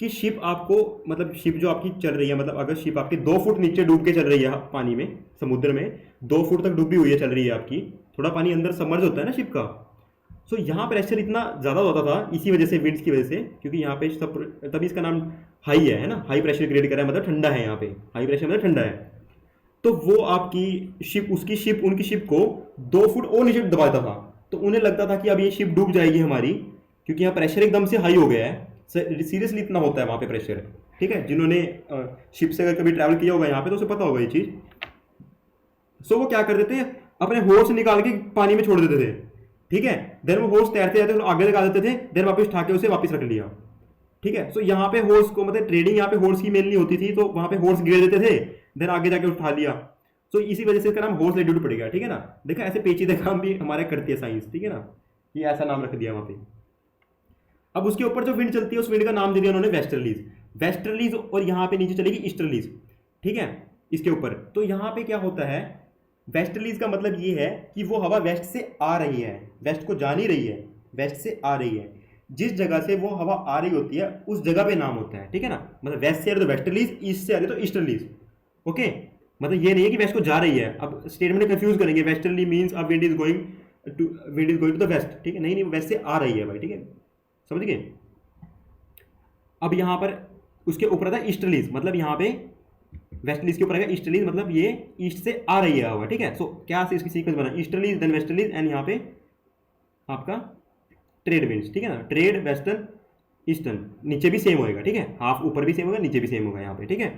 कि शिप आपको, मतलब शिप जो आपकी चल रही है, मतलब अगर शिप आपकी 2 फुट नीचे डूब के चल रही है पानी में, समुद्र में 2 फुट तक डूबी हुई है, चल रही है आपकी, थोड़ा पानी अंदर सबमर्ज होता है ना शिप का, सो यहाँ प्रेशर इतना ज़्यादा होता था इसी वजह से, विंड्स की वजह से, क्योंकि यहाँ पे सब, तभी इसका नाम हाई है ना, हाई प्रेशर क्रिएट कर रहा है, मतलब ठंडा है, यहाँ पे हाई प्रेशर मतलब ठंडा है। तो वो आपकी शिप, उसकी शिप, उनकी शिप को 2 फुट और नीचे दबाता था, तो उन्हें लगता था कि अब ये शिप डूब जाएगी हमारी, क्योंकि यहाँ प्रेशर एकदम से हाई हो गया है। सीरियसली इतना होता है वहाँ पे प्रेशर, ठीक है, जिन्होंने शिप से अगर कभी ट्रैवल किया होगा यहाँ पे तो उसे पता होगा ये चीज़। सो वो क्या करते थे, अपने होर्स निकाल के पानी में छोड़ देते थे, ठीक है, देन वो होर्स तैरते जाते थे, आगे लगा देते थे, देन वापस उठा के उसे वापस रख लिया, ठीक है। सो यहाँ पे होर्स को, मतलब ट्रेडिंग यहाँ पे होर्स की मेनली होती थी, तो वहाँ पे होर्स गिर देते थे, देन आगे जाके उठा लिया। सो इसी वजह से इसका नाम हॉर्स लेटीट्यूड पड़ गया, ठीक है ना। देखा, ऐसे पेचीदे काम भी हमारे करती है साइंस, ठीक है ना, ये ऐसा नाम रख दिया वहाँ पे। अब उसके ऊपर जो विंड चलती है, उस विंड का नाम दे दिया उन्होंने वेस्टर्लीज। वेस्टर्लीज, और यहाँ पे नीचे चलेगी ईस्टर्लीज, ठीक है, इसके ऊपर। तो यहाँ पे क्या होता है, वेस्टर्लीज का मतलब ये है कि वो हवा वेस्ट से आ रही है, वेस्ट को जा नहीं रही है, वेस्ट से आ रही है। जिस जगह से वो हवा आ रही होती है उस जगह पे नाम होता है, ठीक है ना। मतलब वेस्ट से आ रही तो वेस्टर्लीज, ईस्ट से आ रही तो ईस्टर्लीज, ओके। मतलब ये नहीं है कि वेस्ट को जा रही है, अब स्टेटमेंट कंफ्यूज करेंगे, वेस्टर्ली मीन्स अब wind is going to the west, ठीक है, नहीं नहीं, वेस्ट से आ रही है भाई, ठीक है, समझ गए। अब यहां पर उसके ऊपर आता है ईस्टर्लीज, मतलब यहाँ पे वेस्टर्लीज के ऊपर आएगा ईस्टर्लीज, मतलब ये ईस्ट से आ रही है हवा, ठीक है। सो क्या से इसकी सीक्वेंस बना, ईस्टर्लीज देन वेस्टर्लीज, एंड यहाँ पे आपका ट्रेड विंड्स, ठीक है ना, ट्रेड वेस्टर्न ईस्टर्न, नीचे भी सेम होएगा, ठीक है, हाफ ऊपर भी सेम होगा, नीचे भी सेम होगा यहाँ पे, ठीक है।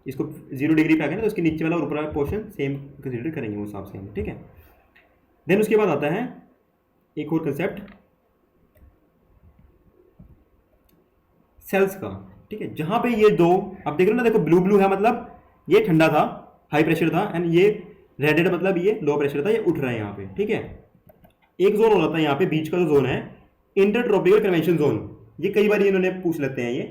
इसको 0 डिग्री पे आ गया ना, तो इसके नीचे वाला और ऊपर वाला पोर्शन सेम कंसिडर करेंगे उस हिसाब से हम, ठीक है। देन उसके बाद आता है एक और कंसेप्ट, सेल्स का, ठीक है, जहां पे ये दो, अब देख रहे हो ना, देखो ब्लू ब्लू है, मतलब ये ठंडा था, हाई प्रेशर था, एंड ये रेडेड मतलब ये लो प्रेशर था, ये उठ रहा है यहाँ पे, ठीक है। एक जोन हो जाता है यहाँ पे, बीच का जो जोन है इंटर ट्रॉपिकल कन्वेंशन जोन, ये कई बार इन्होंने पूछ लेते हैं ये,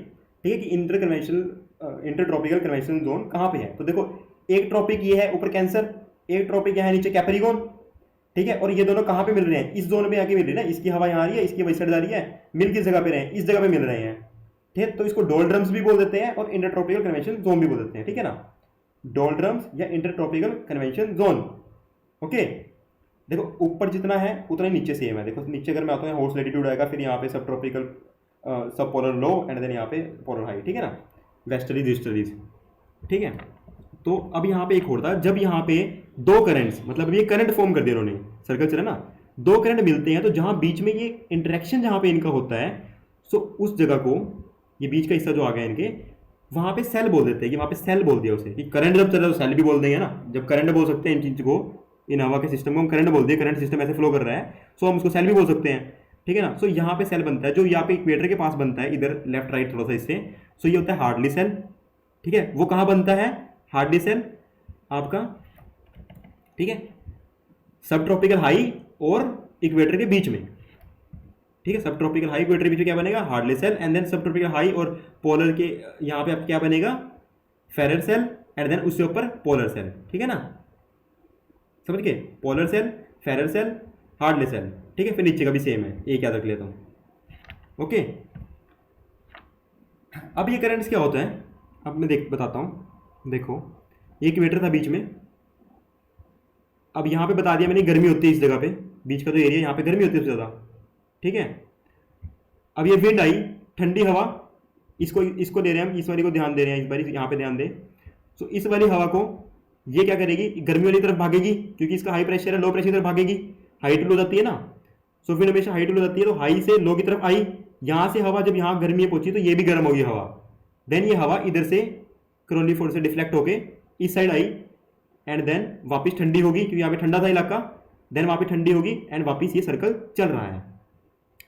ठीक है, कि इंटर ट्रॉपिकल कन्वेंशन जोन कहाँ पे है। तो देखो, एक ट्रॉपिक ये है ऊपर कैंसर, एक ट्रॉपिक यहाँ है नीचे कैप्रिकॉर्न, ठीक है, और ये दोनों कहाँ पे मिल रहे हैं, इस जोन में आके मिल रही है ना, इसकी हवा यहाँ आ रही है, इसकी वही साइड आ रही है, मिल किस जगह पे रहे हैं, इस जगह पे मिल रहे हैं, ठीक है। तो इसको डोल्ड्रम्स भी बोल देते हैं और इंटर ट्रॉपिकल कन्वेंशन जोन भी बोल देते हैं, ठीक है ना, डोल्ड्रम्स या inter tropical convention zone, okay. देखो ऊपर जितना है उतना ही नीचे सेम है, देखो नीचे अगर मैं आता हूँ हॉर्स लेटीट्यूड आएगा, फिर यहाँ पे सब ट्रॉपिकल, सब पोलर लो, एंड देन यहाँ पे पोलर हाई, ठीक है ना, वेस्टर्लीज ईस्टर्लीज, ठीक है। तो अब यहाँ पे एक और था, जब यहाँ पे दो करंट्स, मतलब ये करंट फॉर्म कर दिया उन्होंने, सर्कल चला ना, दो करंट मिलते हैं, तो जहाँ बीच में ये इंटरेक्शन जहाँ पे इनका होता है, सो उस जगह को, ये बीच का हिस्सा जो आ गया इनके, वहाँ पे सेल बोल देते हैं, कि वहाँ पे सेल बोल दिया उसे, कि करंट जब चल रहा है तो सेल भी बोल देंगे ना, जब करंट बोल सकते हैं इन चीज़ को, इन हवा के सिस्टम को हम करंट बोल दिए, करंट सिस्टम ऐसे फ्लो कर रहा है, सो हम उसको सेल भी बोल सकते हैं, ठीक है ना। सो यहाँ पे सेल बनता है, जो यहाँ पे इक्वेटर के पास बनता है, इधर लेफ्ट राइट थोड़ा सा इससे, सो ये होता है हार्डली सेल, ठीक है। वो कहाँ बनता है, हार्डली सेल आपका, ठीक है, सब ट्रॉपिकल हाई और इक्वेटर के बीच में, ठीक है, सब ट्रॉपिकल हाई इक्वेटर के बीच में क्या बनेगा, हार्डली सेल, एंड देन सब ट्रॉपिकल हाई और पोलर के यहाँ पे आप क्या बनेगा, फेरर सेल, एंड देन उससे ऊपर पोलर सेल, ठीक है ना, समझ गए, polar cell, Ferrel cell, Hadley cell, ठीक है। फिर नीचे का भी सेम है, एक याद रख लेता हूँ, ओके। अब ये करंट्स क्या होता है, अब मैं बताता हूँ। देखो ये इक्वेटर था बीच में, अब यहाँ पे बता दिया मैंने, गर्मी होती है इस जगह पे, बीच का जो एरिया यहाँ पे गर्मी होती है सबसे ज़्यादा, ठीक है। अब ये विंड आई, ठंडी हवा, इसको दे रहे हैं हम, इस वाली को ध्यान दे रहे हैं, इस बार यहाँ पे ध्यान दे। तो इस वाली हवा को ये क्या करेगी, गर्मी वाली तरफ भागेगी, क्योंकि इसका हाई प्रेशर है, लो प्रेशर की तरफ भागेगी, हाई टू लो जाती है ना, सो फिर हमेशा हाई टू लो जाती है, तो हाई से लो की तरफ आई, यहाँ से हवा जब यहाँ गर्मी में पहुंची तो ये भी गर्म होगी हवा, देन ये हवा इधर से करोली फोर्स से डिफ्लेक्ट होके इस साइड आई, एंड देन वापस ठंडी होगी, क्योंकि यहाँ पे ठंडा था इलाका, देन वहाँ पे ठंडी होगी, एंड वापस ये सर्कल चल रहा है।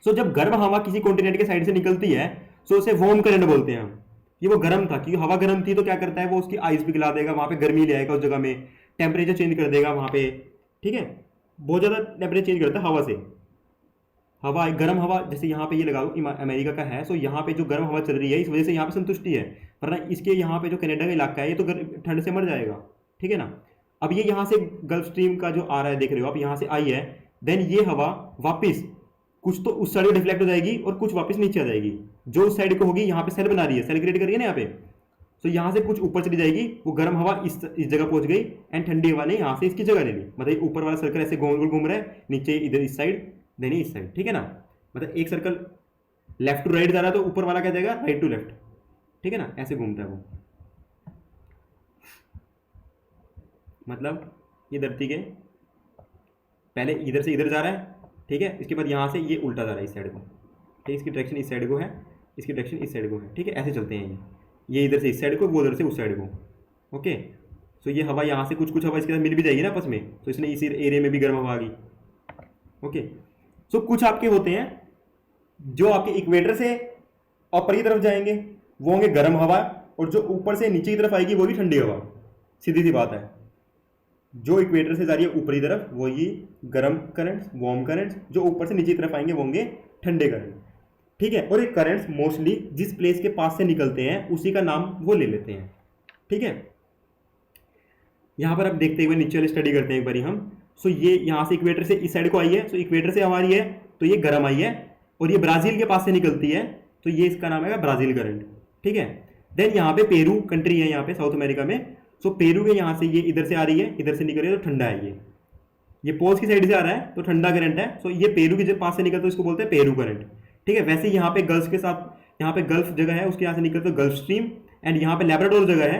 सो जब गर्म हवा किसी कॉन्टिनेंट के साइड से निकलती है, सो उसे वार्म करंट बोलते हैं हम, ये वो गर्म था, क्योंकि हवा गर्म थी तो क्या करता है वो उसकी आइस पिघला देगा, वहां पे गर्मी ले आएगा उस जगह में, टेम्परेचर चेंज कर देगा वहां पे। ठीक है, बहुत ज़्यादा टेम्परेचर चेंज करता है हवा से। हवा, गर्म हवा, जैसे यहाँ पे ये लगा लो कि अमेरिका का है, सो यहाँ पे जो गर्म हवा चल रही है इस वजह से यहाँ पे संतुष्टि है, वरना इसके यहाँ पे जो कनाडा का इलाका है ये तो ठंड से मर जाएगा। ठीक है ना। अब ये यहाँ से गल्फ स्ट्रीम का जो आ रहा है देख रहे हो आप, यहाँ से आई है, देन ये हवा वापस कुछ तो उस साइड डिफ्लेक्ट हो जाएगी और कुछ वापस नीचे आ जाएगी। जो उस साइड को होगी, यहाँ पे सेल बना रही है, सेल क्रिएट कर रही है ना यहाँ पे, तो यहाँ से कुछ ऊपर चली जाएगी, वो गर्म हवा इस जगह पहुंच गई, एंड ठंडी हवा ने यहाँ से इसकी जगह ले ली। मतलब ऊपर वाला सर्कल ऐसे गोल गोल घूम रहा है, नीचे इधर इस साइड, देन इस साइड। ठीक है ना। मतलब एक सर्कल लेफ्ट टू राइट जा रहा है तो ऊपर वाला क्या जाएगा, राइट टू लेफ्ट। ठीक है ना, ऐसे घूमता है वो। मतलब ये धरती के पहले इधर से इधर जा रहा है, ठीक है, इसके बाद यहाँ से ये उल्टा जा रहा है इस साइड को। ठीक है, इसकी डायरेक्शन इस साइड को है, इसकी डायरेक्शन इस साइड को है। ठीक है, ऐसे चलते हैं ये इधर से इस साइड को, वो उधर से उस साइड को। ओके, सो ये हवा यहाँ से कुछ कुछ हवा इसके साथ मिल भी जाएगी ना आपस में, तो इसने इसी एरिया में भी गर्म हवा आ गई। ओके, सो कुछ आपके होते हैं जो आपके इक्वेटर से ऊपर की तरफ जाएंगे, वो होंगे गर्म हवा, और जो ऊपर से नीचे की तरफ आएगी वो भी ठंडी हवा। सीधी सी बात है, जो इक्वेटर से जा रही है ऊपरी तरफ वो ये गर्म करंट्स, वार्म करंट्स, जो ऊपर से नीचे की तरफ आएंगे वो होंगे ठंडे करंट। ठीक है, और ये करंट्स मोस्टली जिस प्लेस के पास से निकलते हैं उसी का नाम वो ले लेते हैं। ठीक है, यहां पर अब देखते हुए नीचे वाली स्टडी करते हैं एक बारी हम। सो ये यहाँ से इक्वेटर से इस साइड को आई है, सो इक्वेटर से हमारी है तो ये गर्म आई है, और ये ब्राज़ील के पास से निकलती है, तो ये इसका नाम है ब्राज़ील करंट। ठीक है, देन यहाँ पे पेरू कंट्री है यहाँ पे साउथ अमेरिका में, सो पेरू के यहाँ से ये इधर से आ रही है, इधर से निकल रही है तो ठंडा है ये पोल्स की साइड से आ रहा है तो ठंडा करंट है। सो ये पेरू के पास से निकलता है, इसको बोलते हैं पेरू करंट। ठीक है, वैसे यहाँ पे गल्फ के साथ, यहाँ पे गल्फ जगह है उसके यहाँ से निकलता है गल्फ स्ट्रीम, एंड यहाँ पे लेब्राडोर जगह है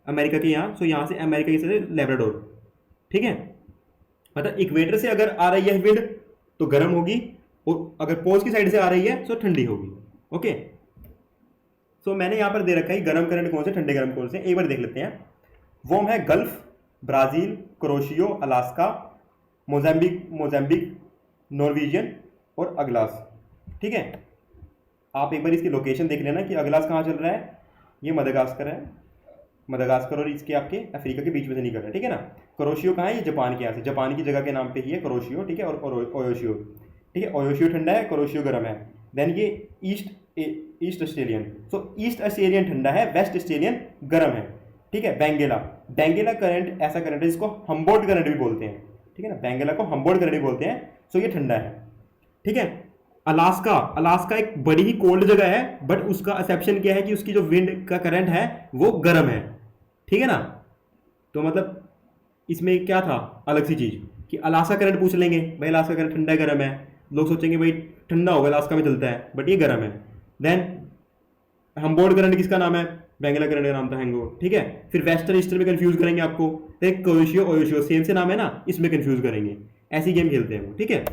अमेरिका के यहाँ, सो यहाँ से अमेरिका की से लेब्राडोर। ठीक है, मतलब इक्वेटर से अगर आ रही है विंड तो गर्म होगी, और अगर पोल्स की साइड से आ रही है तो ठंडी होगी। ओके, सो मैंने यहाँ पर दे रखा है गर्म करंट कौन से, ठंडे गर्म कौन से, एक बार देख लेते हैं। वो है gulf, Brazil, crochet, Alaska, Mozambique, Norwegian और अगलास। ठीक है, आप एक बार इसकी लोकेशन देख लेना कि अगलास कहाँ चल रहा है। ये मदागास्कर है, मदागास्कर और इसके आपके अफ्रीका के बीच में से निकल रहा है। ठीक है ना। क्रोशियो कहाँ है, ये जापान के यहाँ से, जापान की जगह के नाम पे ही है क्रोशियो। ठीक है, और ओयोशियो। ठीक है, ओयोशियो ठंडा है, क्रोशियो गर्म है। देन ये ईस्ट ऑस्ट्रेलियन, सो ईस्ट ऑस्ट्रेलियन ठंडा है, वेस्ट ऑस्ट्रेलियन गर्म है। ठीक है, बेंगेला करंट ऐसा करंट है जिसको हम्बोल्ट करंट भी बोलते हैं। ठीक है ना, बेंगेला को हम्बोल्ट करंट भी बोलते हैं, सो ये ठंडा है। ठीक है, अलास्का एक बड़ी ही कोल्ड जगह है, बट उसका एक्सेप्शन क्या है कि उसकी जो विंड का करंट है वो गर्म है। ठीक है ना, तो मतलब इसमें क्या था अलग सी चीज कि अलास्का करंट पूछ लेंगे, भाई अलास्का करंट ठंडा है गर्म है, लोग सोचेंगे भाई ठंडा होगा अलास्का में चलता है, बट ये गर्म है। देन हम्बोल्ट करंट किसका नाम है, बेंगेला करंट का नाम था हैंगो। ठीक है, फिर वेस्टर्न ईस्टर्न में कंफ्यूज करेंगे आपको, देख क्रोशियो ओयोशियो सेम से नाम है ना, इसमें कंफ्यूज करेंगे, ऐसी गेम खेलते हैं वो। ठीक है,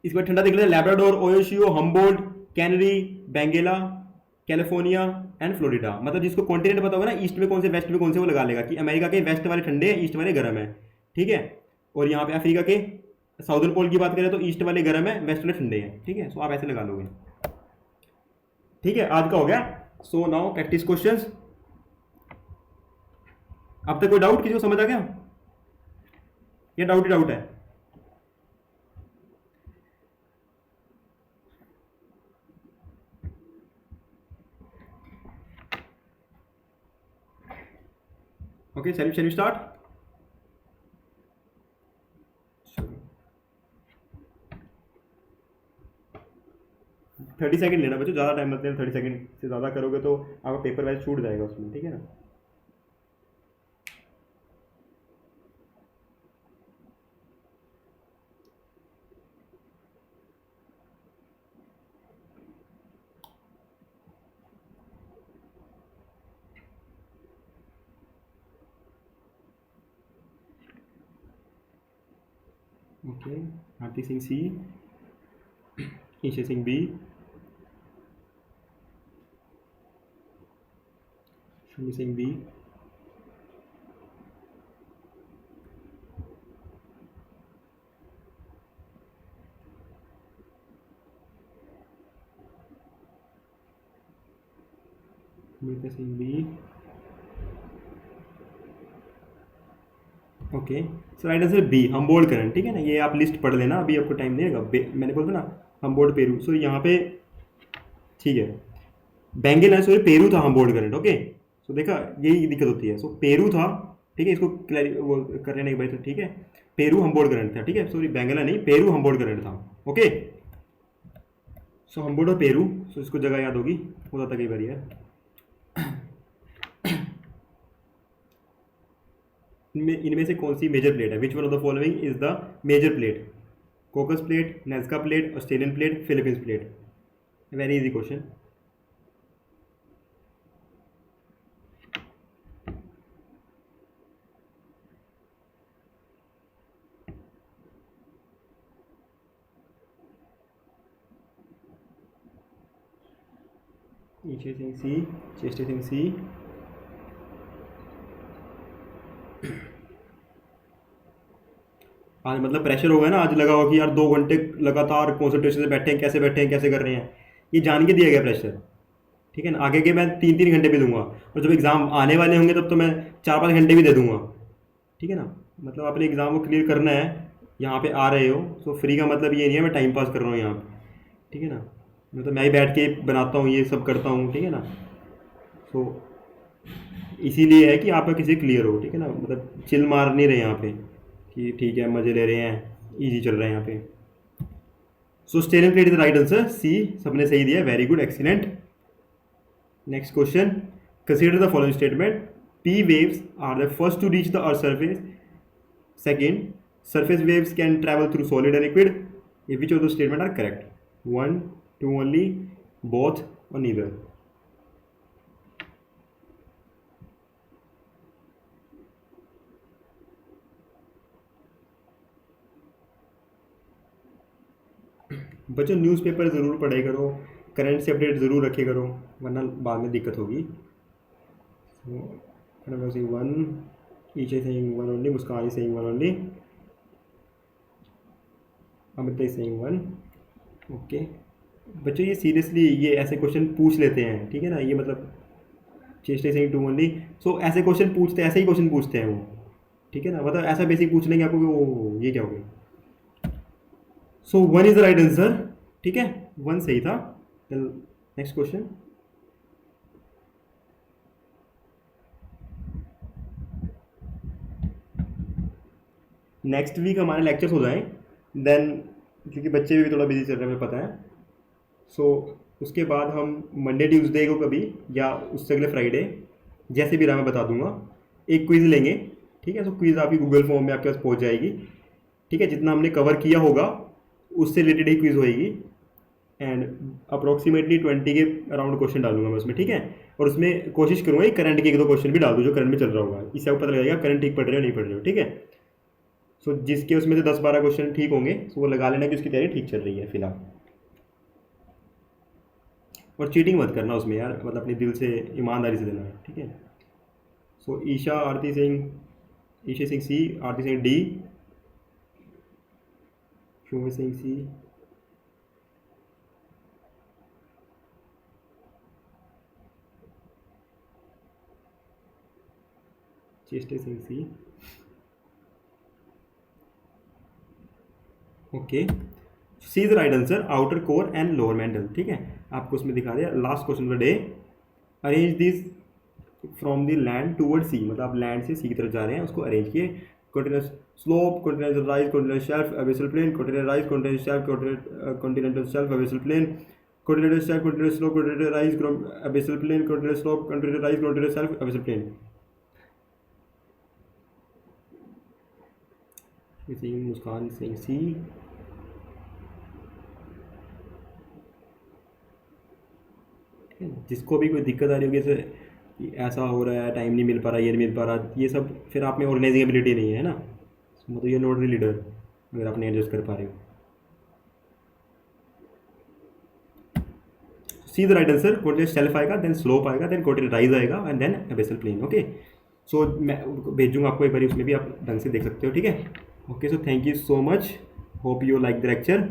इसके बाद ठंडा देख लेते हैं, Labrador, Oyashio, Humboldt, Canary, Benguela, California and Florida. मतलब जिसको कॉन्टिनेंट पता होगा ना, ईस्ट में कौन से वेस्ट में कौन से, वो लगा लेगा कि अमेरिका के वेस्ट वाले ठंडे हैं, ईस्ट वाले गर्म है। ठीक है, और यहाँ पे अफ्रीका के साउदर्न पोल की बात करें तो ईस्ट वाले गर्म है, वेस्ट वाले ठंडे हैं। ठीक है, सो आप ऐसे लगा लोगे। ठीक है, आज का हो गया। So now practice questions. अब तक कोई डाउट, किसी को समझ आ गया या डाउट ही डाउट है? Okay, shall we start? 30 second लेना बच्चों, ज़्यादा टाइम मत लेना, 30 सेकंड से ज़्यादा करोगे तो आपका पेपर वाइज छूट जाएगा उसमें। ठीक है ना। Okay, Aarti Singh C, Isha Singh B, Shami Singh B, Amrita Singh B. Okay, so right answer B, Humboldt current. ठीक है ना, ये आप लिस्ट पढ़ लेना, अभी आपको टाइम नहीं लगेगा। मैंने बोला था ना हमबोल्ड पेरू, सो यहाँ पे ठीक है, बेंगल है, सॉरी पेरू था हमबोल्ड करंट। ओके, सो देखा यही दिक्कत होती है। सो पेरू था, ठीक है, इसको वो कर लेना एक बार, तो ठीक है, पेरू हमबोल्ड करंट था। ठीक है, सॉरी बेंगल नहीं, पेरू हमबोल्ड करंट था। ओके, सो हमबोल्ड और पेरू, सो इसको जगह याद होगी, हो जाता कई बार यार। इनमें से कौन सी मेजर प्लेट है? Which one of the following is the major plate? Cocos plate, Nazca plate, Australian plate, Philippines plate. Very easy question. Isha Singh C, Cheshta Singh C. आज मतलब प्रेशर हो गया ना, आज लगा हुआ कि यार 2 घंटे लगातार कॉन्सेंट्रेशन से बैठे हैं, कैसे बैठे हैं, कैसे कर रहे हैं, ये जान के दिया गया प्रेशर। ठीक है ना, आगे के मैं 3-3 घंटे भी दूंगा, और जब एग्ज़ाम आने वाले होंगे तब तो मैं 4-5 घंटे भी दे दूंगा। ठीक है ना, मतलब अपने एग्ज़ाम को क्लियर करना है। यहाँ पे आ रहे हो तो फ्री का मतलब ये नहीं है मैं टाइम पास कर रहा हूँ यहाँ पे। ठीक है ना, मतलब मैं ही बैठ के बनाता हूँ, ये सब करता हूँ। ठीक है ना, तो इसीलिए है कि आपका किसी क्लियर हो। ठीक है ना, मतलब चिल मार नहीं रहे यहाँ पे कि ठीक है मज़े ले रहे हैं, इजी चल रहा है यहाँ पे। सो स्टेरियन plate is the right answer, C, सबने सही दिया, very good, excellent. Next question, consider the following statement. P waves are the first to reach the earth surface. Second, surface waves can travel through solid and liquid. If which of those statement are correct? One, two only, both, or neither? बच्चों newspaper ज़रूर पढ़े करो, current से update ज़रूर रखे करो, वरना बाद में दिक्कत होगी। One, Isha saying one only, Muskan saying one only, Amrita saying one. Okay बच्चों, ये सीरियसली ये ऐसे क्वेश्चन पूछ लेते हैं। ठीक है ना, ये मतलब चेस्ट सेइंग टू ओनली, सो ऐसे क्वेश्चन पूछते हैं, ऐसे ही क्वेश्चन पूछते हैं वो। ठीक है ना, मतलब ऐसा बेसिक पूछ लेंगे आपको कि वो ये क्या हो गया। So one is the right answer. ठीक है, वन सही था। नेक्स्ट क्वेश्चन, नेक्स्ट वीक हमारे लेक्चर्स हो जाएं देन, क्योंकि बच्चे भी थोड़ा बिजी चल रहे हैं, हमें पता है। सो उसके बाद हम मंडे ट्यूसडे को कभी, या उससे अगले फ्राइडे, जैसे भी रहा मैं बता दूंगा, एक क्विज़ लेंगे। ठीक है, तो क्विज़ आपकी गूगल फॉर्म में आपके पास पहुंच जाएगी। ठीक है, जितना हमने कवर किया होगा उससे रिलेटेड ही क्विज़ होएगी, एंड अप्रॉक्सीमेटली 20 के अराउंड क्वेश्चन डालूंगा मैं उसमें। ठीक है, और उसमें कोशिश करूँगा करंट के 1-2 क्वेश्चन भी डाल दूँ जो करंट में चल रहा होगा, इससे आपको पता लगेगा करंट ठीक पढ़ रहे हो नहीं पढ़ रहे हो। ठीक है, सो जिसके उसमें से 10-12 क्वेश्चन ठीक होंगे तो वो लगा लेना कि उसकी तैयारी ठीक चल रही है फिलहाल। और चीटिंग मत करना उसमें यार, मतलब अपने दिल से ईमानदारी से देना है। ठीक है, so Isha Aarti Singh, Isha Singh C, Aarti Singh D, Shubh Singh C, Cheshta Singh C. Okay, C is the right answer, outer core and lower mantle. ठीक है, आपको उसमें दिखा दिया। Last question of the day, arrange this from the land toward sea, मतलब आप लैंड से सी की तरफ जा रहे हैं, उसको अरेंज किए। Continuous slope, continuous rise, continuous shelf, abyssal plain, continuous rise, continuous shelf, continental shelf, abyssal plain, continuous shelf, continuous slope, continuous rise, abyssal plain, continuous slope, continuous rise, continuous shelf, abyssal plain. Muskan Singh C, जिसको भी कोई दिक्कत आ रही होगी, जैसे ऐसा हो रहा है, टाइम नहीं मिल पा रहा, ये नहीं मिल पा रहा, ये सब फिर आप में ऑर्गेनाइजिंग एबिलिटी नहीं है ना, मतलब ये नॉट द लीडर अगर आप नहीं एडजस्ट कर पा रहे हो। सी द राइट आंसर, कोटिल शेल्फ आएगा, देन स्लोप आएगा, देन कोटिल राइज आएगा, and then abyssal plain. Okay, so मैं भेजूंगा आपको एक बार, उसमें भी आप ढंग से देख सकते हो। ठीक है, okay, so thank you so much, hope you like the lecture.